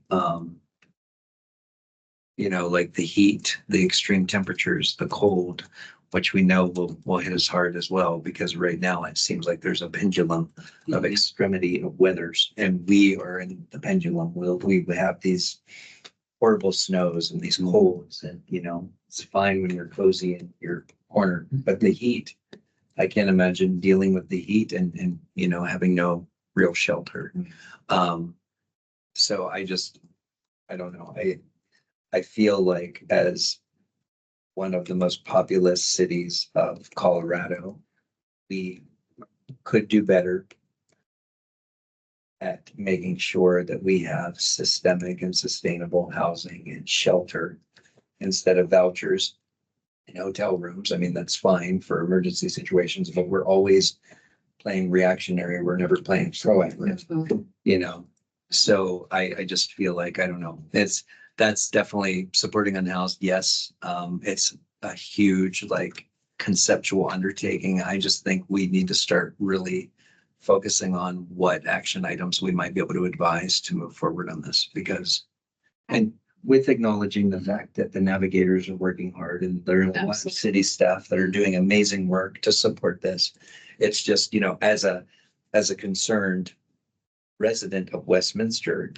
[SPEAKER 1] Like the heat, the extreme temperatures, the cold, which we know will hit us hard as well, because right now it seems like there's a pendulum of extremity of weathers, and we are in the pendulum. We have these horrible snows and these colds, and it's fine when you're cozy in your corner, but the heat, I can't imagine dealing with the heat and having no real shelter. So I don't know. I feel like as one of the most populous cities of Colorado, we could do better. at making sure that we have systemic and sustainable housing and shelter instead of vouchers and hotel rooms. I mean, that's fine for emergency situations, but we're always playing reactionary. We're never playing proactive, you know? So I just feel like, I don't know, that's definitely supporting unhoused. Yes. It's a huge, like, conceptual undertaking. I just think we need to start really focusing on what action items we might be able to advise to move forward on this, because, and with acknowledging the fact that the navigators are working hard and there are a lot of
[SPEAKER 5] Absolutely.
[SPEAKER 1] city staff that are doing amazing work to support this. It's just, you know, as a concerned resident of Westminster,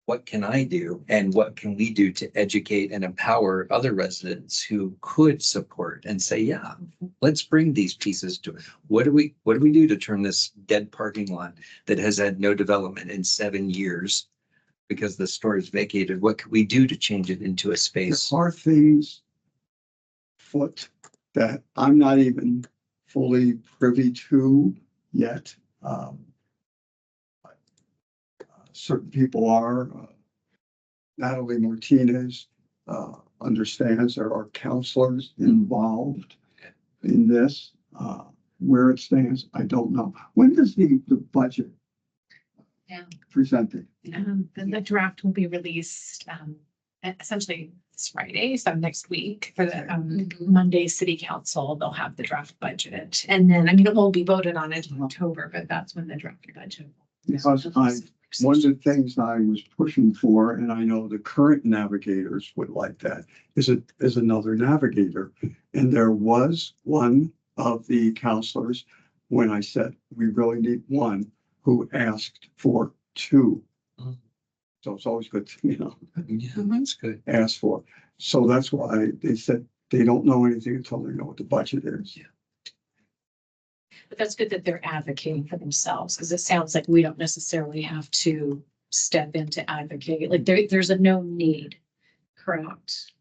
[SPEAKER 1] what can I do and what can we do to educate and empower other residents who could support and say, yeah, let's bring these pieces to it. What do we do to turn this dead parking lot that has had no development in 7 years because the store is vacated? What can we do to change it into a
[SPEAKER 3] There
[SPEAKER 1] space?
[SPEAKER 3] are things foot that I'm not even fully privy to yet. Certain people are. Natalie Martinez understands there are counselors involved in this. Where it stands, I don't know. When does the budget
[SPEAKER 2] Yeah.
[SPEAKER 3] presented?
[SPEAKER 6] The draft will be released, essentially this Friday, so next week for the, Monday city council, they'll have the draft budget. And then, I mean, it won't be voted on until October, but that's when the draft budget.
[SPEAKER 3] Because one of the things I was pushing for, and I know the current navigators would like that, is another navigator. And there was one of the counselors, when I said, we really need one, who asked for two.
[SPEAKER 1] Mhm.
[SPEAKER 3] So it's always good to,
[SPEAKER 1] Yeah, that's good.
[SPEAKER 3] ask for. So that's why they said they don't know anything until they know what the budget is.
[SPEAKER 1] Yeah.
[SPEAKER 5] But that's good that they're advocating for themselves, because it sounds like we don't necessarily have to step in to advocate. Like there's a no need, correct?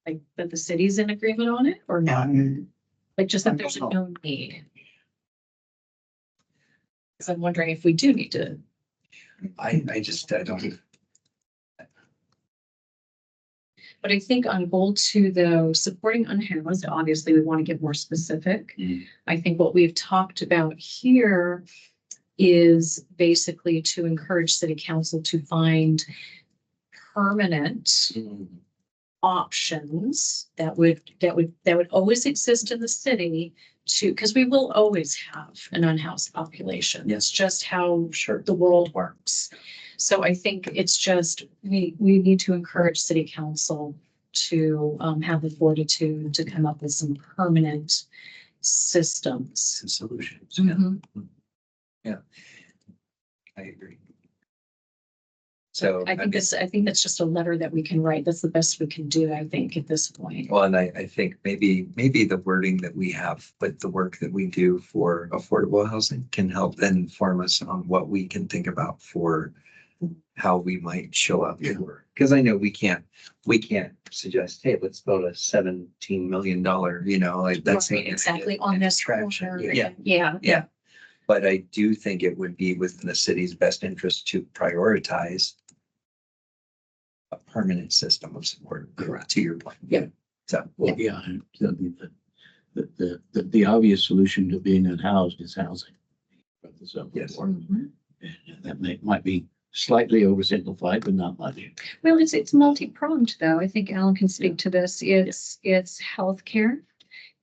[SPEAKER 5] Like that the city's in agreement on it or no? Like just
[SPEAKER 3] I
[SPEAKER 5] that there's a
[SPEAKER 3] don't
[SPEAKER 5] no need. Because I'm wondering if we do need to.
[SPEAKER 1] I don't.
[SPEAKER 5] But I think on goal 2, though, supporting unhoused, obviously we want to get more specific.
[SPEAKER 1] Mm.
[SPEAKER 5] I think what we've talked about here is basically to encourage city council to find permanent options that would always exist in the city to, because we will always have an unhoused population.
[SPEAKER 1] Yes.
[SPEAKER 5] It's just how the world works. So I think it's just, we need to encourage city council to have the fortitude to come up with some permanent systems.
[SPEAKER 1] Some solutions.
[SPEAKER 5] Mhm.
[SPEAKER 1] Yeah. I agree. So
[SPEAKER 5] I think that's just a letter that we can write. That's the best we can do, I think, at this point.
[SPEAKER 1] well, and I think maybe the wording that we have, but the work that we do for affordable housing can help then inform us on what we can think about for how we might show up to work. Because I know we can't suggest, hey, let's build a $17 million, like that's
[SPEAKER 5] Right, exactly on this
[SPEAKER 1] traction.
[SPEAKER 5] corner.
[SPEAKER 1] Yeah.
[SPEAKER 5] Yeah.
[SPEAKER 1] But I do think it would be within the city's best interest to prioritize a permanent system of support.
[SPEAKER 4] Correct.
[SPEAKER 1] To your point.
[SPEAKER 5] Yeah.
[SPEAKER 1] So,
[SPEAKER 4] Well, yeah, the obvious solution to being unhoused is housing.
[SPEAKER 1] Yes.
[SPEAKER 5] Mhm.
[SPEAKER 4] And that might be slightly oversimplified, but not much.
[SPEAKER 5] Well, it's multi-pronged though. I think Alan can speak to this. It's healthcare,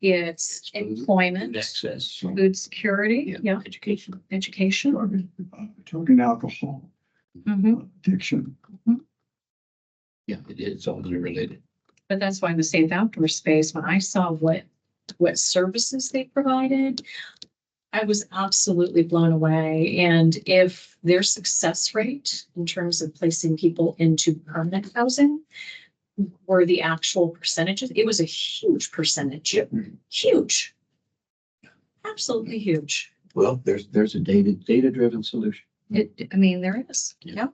[SPEAKER 5] it's
[SPEAKER 4] Food,
[SPEAKER 5] employment,
[SPEAKER 4] Food access.
[SPEAKER 5] food security, yeah,
[SPEAKER 4] Education.
[SPEAKER 5] education.
[SPEAKER 3] Drug and alcohol
[SPEAKER 5] Mhm.
[SPEAKER 3] addiction.
[SPEAKER 4] Yeah, it is all interrelated.
[SPEAKER 5] But that's why in the safe outdoor space, when I saw what services they provided, I was absolutely blown away. And if their success rate in terms of placing people into permanent housing were the actual percentages, it was a huge percentage. Huge. Absolutely huge.
[SPEAKER 4] Well, there's a data-driven solution.
[SPEAKER 5] I mean, there is.
[SPEAKER 4] Yeah.
[SPEAKER 5] Yeah.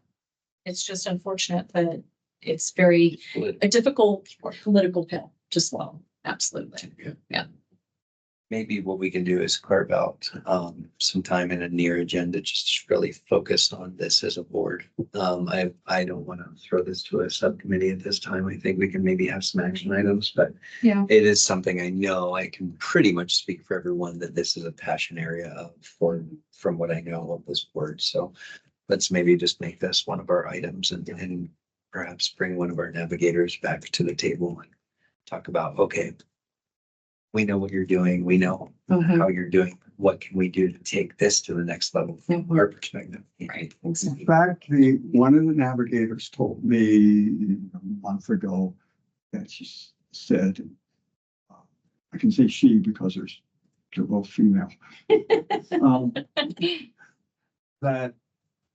[SPEAKER 5] It's just unfortunate that it's very
[SPEAKER 4] It's
[SPEAKER 5] a difficult political pill to swallow. Absolutely.
[SPEAKER 4] Yeah.
[SPEAKER 1] maybe what we can do is carve out some time in a near agenda, just to really focus on this as a board. I don't want to throw this to a subcommittee at this time. I think we can maybe have some action items, but
[SPEAKER 5] Yeah.
[SPEAKER 1] it is something I know I can pretty much speak for everyone that this is a passion area of from what I know of this board. So let's maybe just make this one of our items and perhaps bring one of our navigators back to the table and talk about, okay, we know what you're doing. We know
[SPEAKER 5] Mhm.
[SPEAKER 1] how you're doing. What can we do to take this to the next level from our perspective?
[SPEAKER 5] Right.
[SPEAKER 3] In
[SPEAKER 5] Exactly.
[SPEAKER 3] fact, one of the navigators told me a month ago that she said, I can say she because they're both female. um, that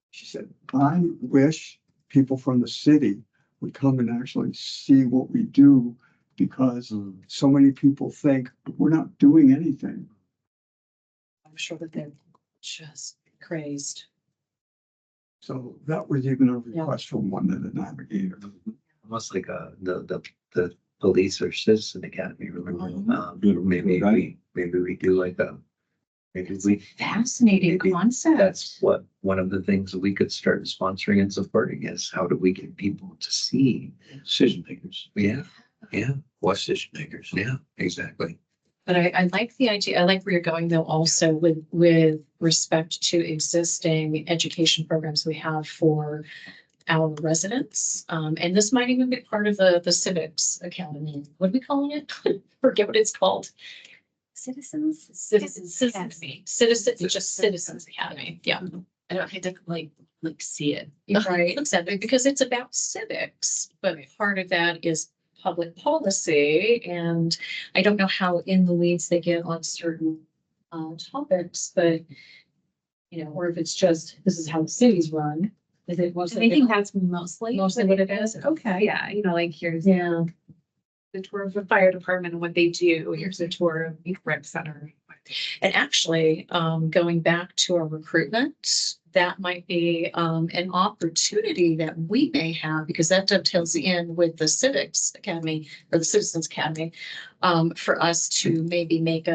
[SPEAKER 3] she said, I wish people from the city would come and actually see what we do because so many people think we're not doing anything.
[SPEAKER 5] I'm sure that they're just crazed.
[SPEAKER 3] So that was even a request from one of the navigators.
[SPEAKER 1] Almost like the police or citizen academy, remember? Maybe we do like
[SPEAKER 6] Fascinating
[SPEAKER 1] maybe
[SPEAKER 6] concept.
[SPEAKER 1] that's what, one of the things that we could start sponsoring and supporting is how do we get people to see?
[SPEAKER 4] Decision makers.
[SPEAKER 1] Yeah,
[SPEAKER 4] What decision makers?
[SPEAKER 1] yeah, exactly.
[SPEAKER 5] But I like the idea. I like where you're going though, also with respect to existing education programs we have for our residents. And this might even be part of the civics academy. What are we calling it? Forget what it's called.
[SPEAKER 6] Citizens
[SPEAKER 5] Academy. Just Citizens Academy. Yeah.
[SPEAKER 2] I don't have to like see it.
[SPEAKER 5] Right, exactly, because it's about civics, but part of that is public policy. And I don't know how in the weeds they get on certain topics, but or if it's just, this is how the cities run. Is it
[SPEAKER 6] I
[SPEAKER 5] mostly?
[SPEAKER 6] think that's mostly
[SPEAKER 5] What it is? Okay.
[SPEAKER 6] Yeah, like here's
[SPEAKER 5] Yeah.
[SPEAKER 6] the tour of the fire department and what they do. Here's a tour of the rec center.
[SPEAKER 5] And actually, going back to our recruitment, that might be an opportunity that we may have, because that dovetails in with the Civics Academy or the Citizens Academy, for us to maybe make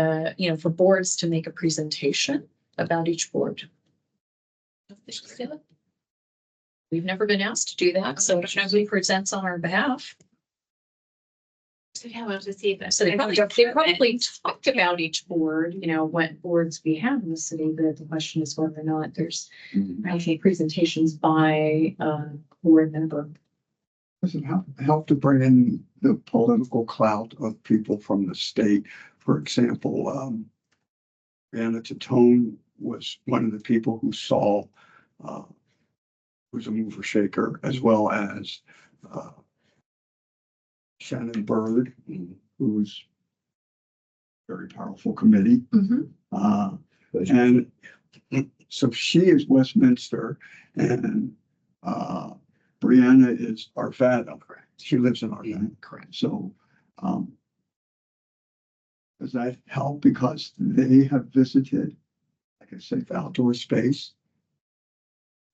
[SPEAKER 5] for boards to make a presentation about each board. We've never been asked to do that, so I don't know who presents on our behalf.
[SPEAKER 6] So yeah, we'll have to see if
[SPEAKER 5] So they probably talked about each board, what boards we have in the city, but the question is whether or not there's actually presentations by a board member.
[SPEAKER 3] Does it help to bring in the political clout of people from the state? For example, Brianna Tatone was one of the people who saw, was a mover shaker, as well as Shannon Bird, who's very powerful committee. And so she is Westminster and Brianna is Arvada. Correct. She lives in Arvada.
[SPEAKER 5] Correct.
[SPEAKER 3] So does that help because they have visited, like I say, the outdoor space?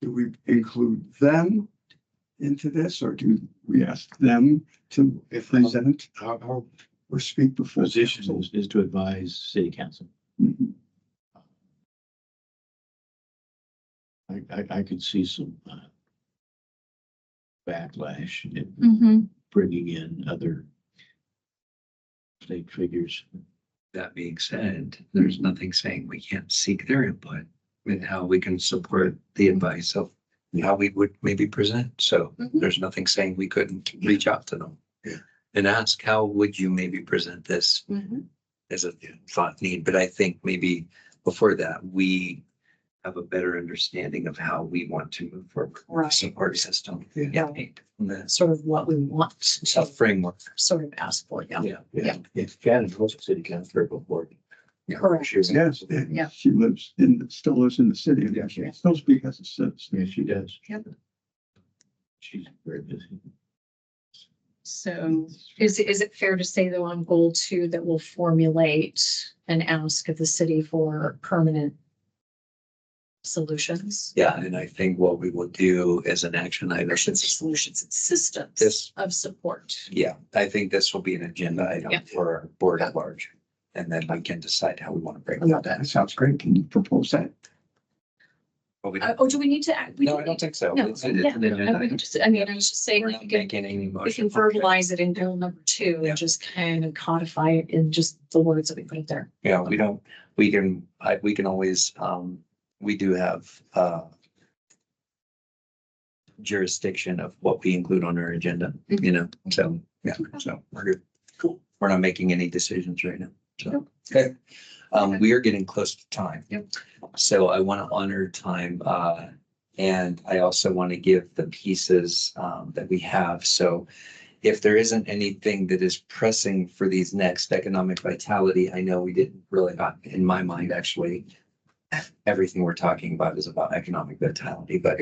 [SPEAKER 3] Do we include them into this or do we ask them to present
[SPEAKER 4] Our
[SPEAKER 3] or speak before?
[SPEAKER 4] position
[SPEAKER 3] council?
[SPEAKER 4] is to advise city council.
[SPEAKER 3] Mhm.
[SPEAKER 4] I could see some backlash in bringing in other state figures.
[SPEAKER 1] That being said, there's nothing saying we can't seek their input and how we can support the advice of how we would maybe present. So there's nothing saying we couldn't reach out to them and ask, how would you maybe present this as a thought need? But I think maybe before that, we have a better understanding of how we want to move forward with the
[SPEAKER 5] Right.
[SPEAKER 1] support system.
[SPEAKER 5] Right.
[SPEAKER 1] And that's
[SPEAKER 5] Sort of what we want
[SPEAKER 1] a
[SPEAKER 5] to
[SPEAKER 1] framework.
[SPEAKER 5] sort of ask for, yeah.
[SPEAKER 4] If Cannon was a city councilor before.
[SPEAKER 5] Correct.
[SPEAKER 3] Yes,
[SPEAKER 5] Yeah.
[SPEAKER 3] she still lives in the city. Yeah, she still speaks as a citizen.
[SPEAKER 4] Yes, she does.
[SPEAKER 5] Yep.
[SPEAKER 4] She's very busy.
[SPEAKER 5] So is it fair to say though on goal 2 that we'll formulate an ask of the city for permanent solutions?
[SPEAKER 1] Yeah, and I think what we will do as an action item.
[SPEAKER 5] Or should say solutions and systems
[SPEAKER 1] This-
[SPEAKER 5] of support.
[SPEAKER 1] Yeah, I think this will be an agenda item
[SPEAKER 5] Yeah.
[SPEAKER 1] for our board at large.
[SPEAKER 7] And then we can decide how we want to break
[SPEAKER 3] I love
[SPEAKER 7] that
[SPEAKER 3] that.
[SPEAKER 7] down.
[SPEAKER 3] That sounds great. Can you propose that?
[SPEAKER 7] But we
[SPEAKER 5] Oh, do we need to? We
[SPEAKER 7] No,
[SPEAKER 5] don't
[SPEAKER 7] I don't
[SPEAKER 5] need-
[SPEAKER 7] think so.
[SPEAKER 5] No,
[SPEAKER 7] It's
[SPEAKER 5] yeah,
[SPEAKER 7] an agenda
[SPEAKER 5] I
[SPEAKER 7] item.
[SPEAKER 5] mean, I was just saying,
[SPEAKER 7] We're
[SPEAKER 5] we
[SPEAKER 7] not
[SPEAKER 5] can,
[SPEAKER 7] making any
[SPEAKER 5] we
[SPEAKER 7] motion.
[SPEAKER 5] can verbalize it in goal number 2
[SPEAKER 7] Yeah.
[SPEAKER 5] and just kind of codify it in just the words that we put there.
[SPEAKER 7] Yeah, we don't, we can always, we do have, jurisdiction of what we include on our agenda, you know, so, yeah, so we're good. Cool. We're not making any decisions right now, so, okay. We are getting close to time.
[SPEAKER 5] Yep.
[SPEAKER 7] So I want to honor time, and I also want to give the pieces, that we have, so if there isn't anything that is pressing for these next economic vitality, I know we didn't really, in my mind, actually, everything we're talking about is about economic vitality, but,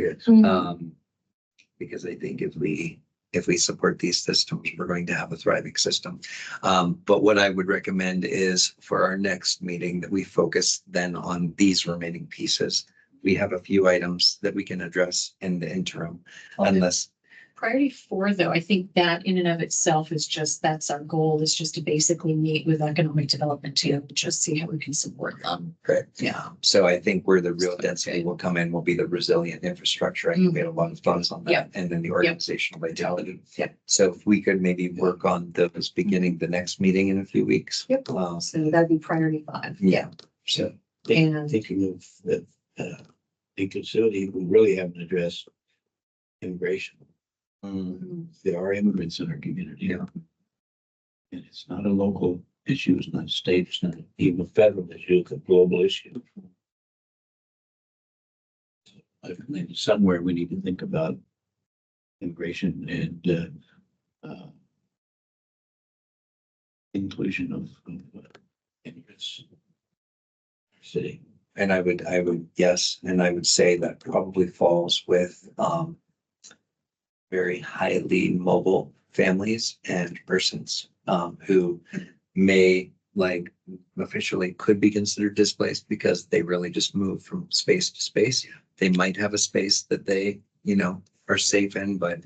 [SPEAKER 7] because I think if we support these systems, we're going to have a thriving system. But what I would recommend is for our next meeting that we focus then on these remaining pieces. We have a few items that we can address in the interim, unless,
[SPEAKER 5] Priority 4, though, I think that in and of itself is just, that's our goal, is just to basically meet with economic development to just see how we can support them.
[SPEAKER 7] correct.
[SPEAKER 5] Yeah.
[SPEAKER 7] So I think where the real density will come in will be the resilient infrastructure. I think we had a lot of thoughts on
[SPEAKER 5] Yeah.
[SPEAKER 7] that. And then the organizational vitality.
[SPEAKER 5] Yeah.
[SPEAKER 7] So if we could maybe work on those beginning the next meeting in a few weeks.
[SPEAKER 5] Yep. So that'd be priority 5.
[SPEAKER 7] Yeah, so.
[SPEAKER 5] And-
[SPEAKER 4] Thinking of, inclusivity, we really haven't addressed immigration. There are immigrants in our community.
[SPEAKER 7] Yeah.
[SPEAKER 4] And it's not a local issue, it's not a state, it's not even a federal issue, it's a global issue. I think somewhere we need to think about immigration and inclusion of immigrants in our city.
[SPEAKER 7] And I would, yes, and I would say that probably falls with, very highly mobile families and persons, who may like officially could be considered displaced because they really just move from space to space. They might have a space that they, you know, are safe in, but,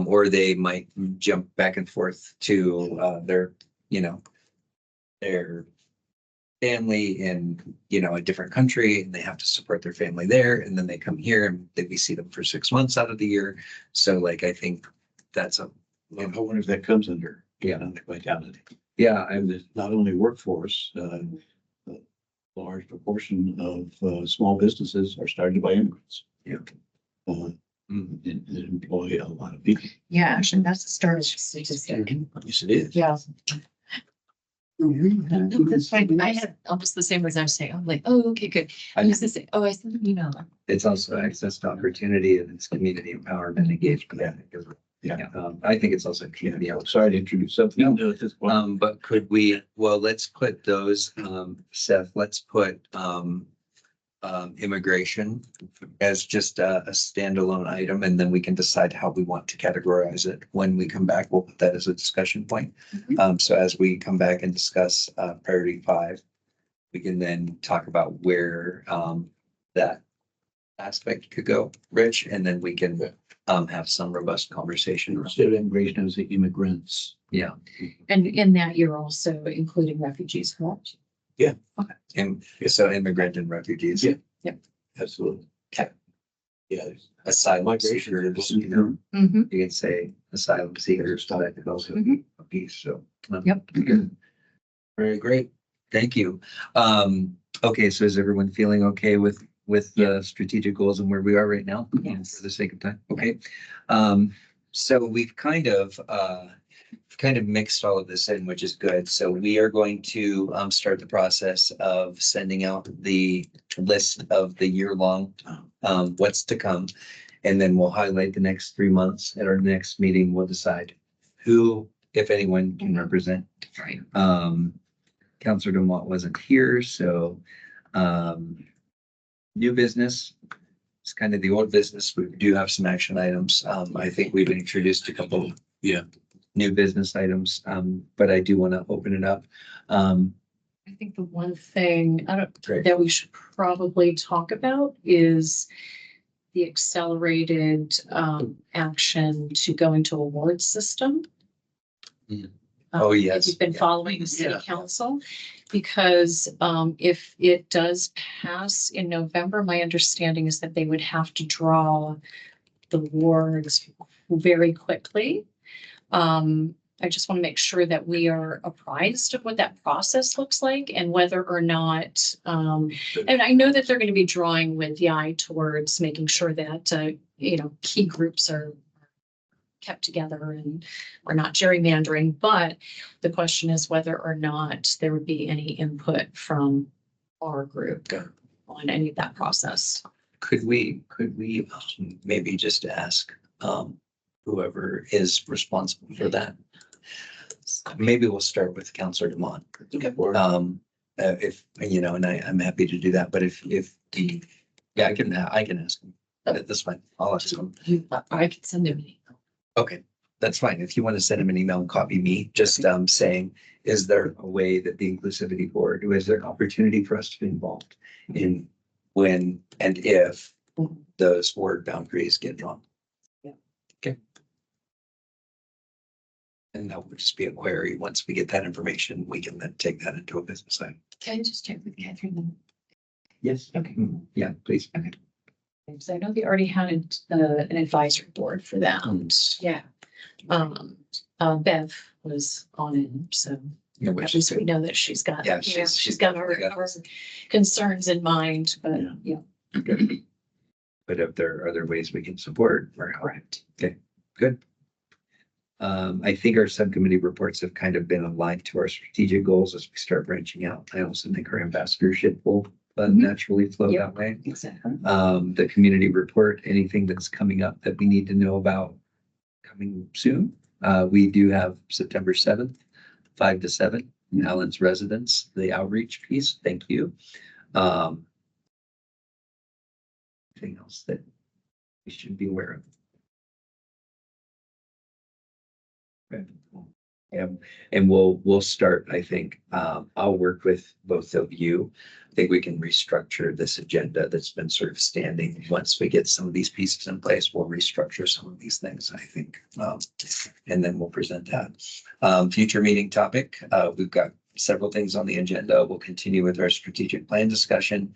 [SPEAKER 7] or they might jump back and forth to, their, you know, their family in, you know, a different country, and they have to support their family there, and then they come here and we see them for 6 months out of the year. So like, I think that's a,
[SPEAKER 4] Well, I wonder if that comes under
[SPEAKER 7] Yeah.
[SPEAKER 4] economic vitality.
[SPEAKER 7] yeah,
[SPEAKER 4] And it's not only workforce, a large proportion of small businesses are started by immigrants.
[SPEAKER 7] Yeah.
[SPEAKER 4] And employ a lot of people.
[SPEAKER 5] Yeah, actually, that's a starting statistic.
[SPEAKER 4] Yes, it is.
[SPEAKER 5] Yeah. That's fine. I had almost the same words I was saying. I'm like, oh, okay, good. I was gonna say, oh, I sent an email.
[SPEAKER 7] it's also access to opportunity and it's community empowerment engagement.
[SPEAKER 4] Yeah.
[SPEAKER 7] I think it's also community.
[SPEAKER 4] Yeah, sorry to introduce something new at this point.
[SPEAKER 7] But could we, well, let's put those, Seth, let's put, immigration as just a standalone item, and then we can decide how we want to categorize it. When we come back, we'll put that as a discussion point. So as we come back and discuss, priority 5, we can then talk about where, that aspect could go, Rich, and then we can, have some robust conversation. around-
[SPEAKER 4] Instead of immigration, I was the immigrants.
[SPEAKER 7] Yeah,
[SPEAKER 5] And in that, you're also including refugees, correct?
[SPEAKER 7] and so immigrant and refugees.
[SPEAKER 4] Yeah. Absolutely.
[SPEAKER 7] Okay.
[SPEAKER 4] Yeah.
[SPEAKER 7] Asylum
[SPEAKER 4] Migration
[SPEAKER 7] seekers,
[SPEAKER 4] is,
[SPEAKER 7] you know,
[SPEAKER 5] Mm-hmm.
[SPEAKER 7] you can say asylum seekers, but that could also be a piece, so.
[SPEAKER 5] Yep.
[SPEAKER 7] Very great, thank you. Okay, so is everyone feeling okay with the strategic goals and where we are right now?
[SPEAKER 5] Yes.
[SPEAKER 7] For the sake of time, okay. So we've kind of mixed all of this in, which is good. So we are going to start the process of sending out the list of the year-long what's to come. And then we'll highlight the next 3 months. At our next meeting, we'll decide who, if anyone, can represent.
[SPEAKER 5] Right.
[SPEAKER 7] Counselor Dumont wasn't here, so new business. It's kind of the old business. We do have some action items. I think we've introduced a couple.
[SPEAKER 4] Yeah.
[SPEAKER 7] New business items, but I do want to open it up.
[SPEAKER 5] I think the one thing
[SPEAKER 7] Great.
[SPEAKER 5] that we should probably talk about is the accelerated action to go into award system.
[SPEAKER 7] Mhm.
[SPEAKER 1] Oh,
[SPEAKER 5] If
[SPEAKER 1] yes.
[SPEAKER 5] you've been
[SPEAKER 1] Yeah.
[SPEAKER 5] following the city
[SPEAKER 1] Yeah.
[SPEAKER 5] council, because if it does pass in November, my understanding is that they would have to draw the wards very quickly. I just want to make sure that we are apprised of what that process looks like and whether or not, and I know that they're going to be drawing with the eye towards making sure that, key groups are kept together and we're not gerrymandering, but the question is whether or not there would be any input from our group on any of that process.
[SPEAKER 7] Could we maybe just ask, whoever is responsible for that? Maybe we'll start with Counselor Demont. If, and I'm happy to do that, but if, yeah, I can ask him. That's fine. I'll ask him.
[SPEAKER 2] I could send them an email.
[SPEAKER 7] Okay, that's fine. If you want to send him an email and copy me, just saying, is there a way that the Inclusivity Board, is there an opportunity for us to be involved in when and if those ward boundaries get drawn?
[SPEAKER 2] Yeah.
[SPEAKER 7] Okay. And that would just be a query. Once we get that information, we can then take that into a business side.
[SPEAKER 2] Can I just check with Catherine?
[SPEAKER 7] Yes.
[SPEAKER 2] Okay.
[SPEAKER 7] Yeah, please.
[SPEAKER 5] So I know they already had an advisory board for that.
[SPEAKER 2] Yeah.
[SPEAKER 5] Bev was on it, so
[SPEAKER 7] Yeah,
[SPEAKER 5] at
[SPEAKER 7] which
[SPEAKER 5] least
[SPEAKER 7] is
[SPEAKER 5] we
[SPEAKER 7] good.
[SPEAKER 5] know that she's got,
[SPEAKER 7] Yeah,
[SPEAKER 5] she's got our concerns in mind, but yeah.
[SPEAKER 7] Good. But if there are other ways we can support or help.
[SPEAKER 5] Correct.
[SPEAKER 7] Okay, good. I think our subcommittee reports have kind of been aligned to our strategic goals as we start branching out. I also think our ambassadorship will naturally flow
[SPEAKER 5] Yep.
[SPEAKER 7] that way.
[SPEAKER 5] Exactly.
[SPEAKER 7] The community report, anything that's coming up that we need to know about coming soon. We do have September 7th, 5 to 7, Allen's residence, the outreach piece. Thank you. Anything else that we should be aware of? Okay. And we'll start, I think, I'll work with both of you. I think we can restructure this agenda that's been sort of standing. Once we get some of these pieces in place, we'll restructure some of these things, I think. And then we'll present that. Future meeting topic, we've got several things on the agenda. We'll continue with our strategic plan discussion.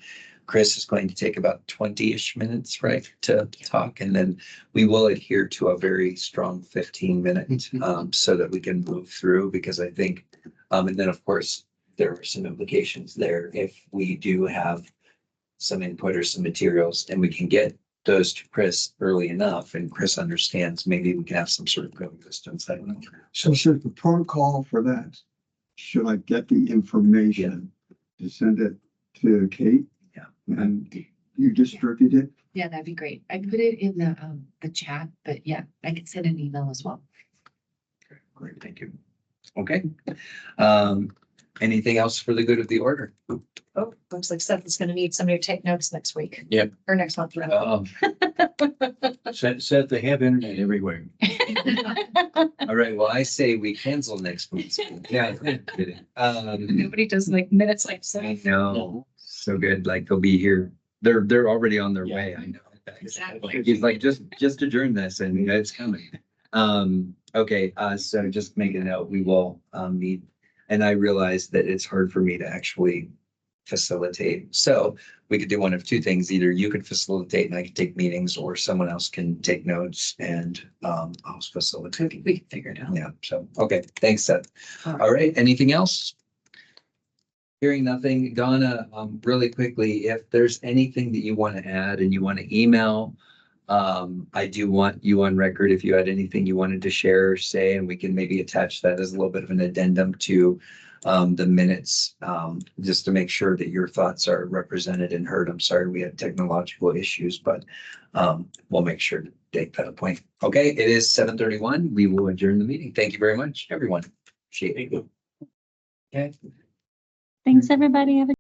[SPEAKER 7] Chris is going to take about 20-ish minutes, right, to talk, and then we will adhere to a very strong 15-minute so that we can move through, because I think, and then of course, there are some implications there if we do have some input or some materials and we can get those to Chris early enough and Chris understands, maybe we can have some sort of coexistence. I don't know.
[SPEAKER 3] So should the protocol for that, should I get the information to send it to Kate?
[SPEAKER 7] Yeah.
[SPEAKER 3] And you distribute it?
[SPEAKER 2] Yeah, that'd be great. I put it in the chat, but yeah, I can send an email as well.
[SPEAKER 7] Great, thank you. Okay. Anything else for the good of the order?
[SPEAKER 5] Oh, looks like Seth is gonna need somebody to take notes next week.
[SPEAKER 4] Yep.
[SPEAKER 5] Or next month. rather.
[SPEAKER 4] Said they have internet everywhere.
[SPEAKER 7] All right, well, I say we cancel next week. Yeah. kidding.
[SPEAKER 5] Nobody does like minutes like
[SPEAKER 7] I
[SPEAKER 5] Seth.
[SPEAKER 7] know, so good, like they'll be here. They're already on their
[SPEAKER 4] Yeah.
[SPEAKER 7] way, I know.
[SPEAKER 5] Exactly.
[SPEAKER 7] He's like, just adjourn this and it's coming. Okay, so just make a note, we will meet. And I realize that it's hard for me to actually facilitate. So we could do one of two things. Either you could facilitate and I could take meetings, or someone else can take notes and I'll facilitate.
[SPEAKER 2] We can figure it out.
[SPEAKER 7] Yeah, so, okay, thanks, Seth.
[SPEAKER 2] All right.
[SPEAKER 7] All right, anything else? Hearing nothing, Donna, really quickly, if there's anything that you want to add and you want to email, I do want you on record if you had anything you wanted to share or say, and we can maybe attach that as a little bit of an addendum to the minutes, just to make sure that your thoughts are represented and heard. I'm sorry we had technological issues, but we'll make sure to take that point. Okay, it is 7:31. We will adjourn the meeting. Thank you very much, everyone. Appreciate it. Okay.
[SPEAKER 8] Thanks, everybody. Have a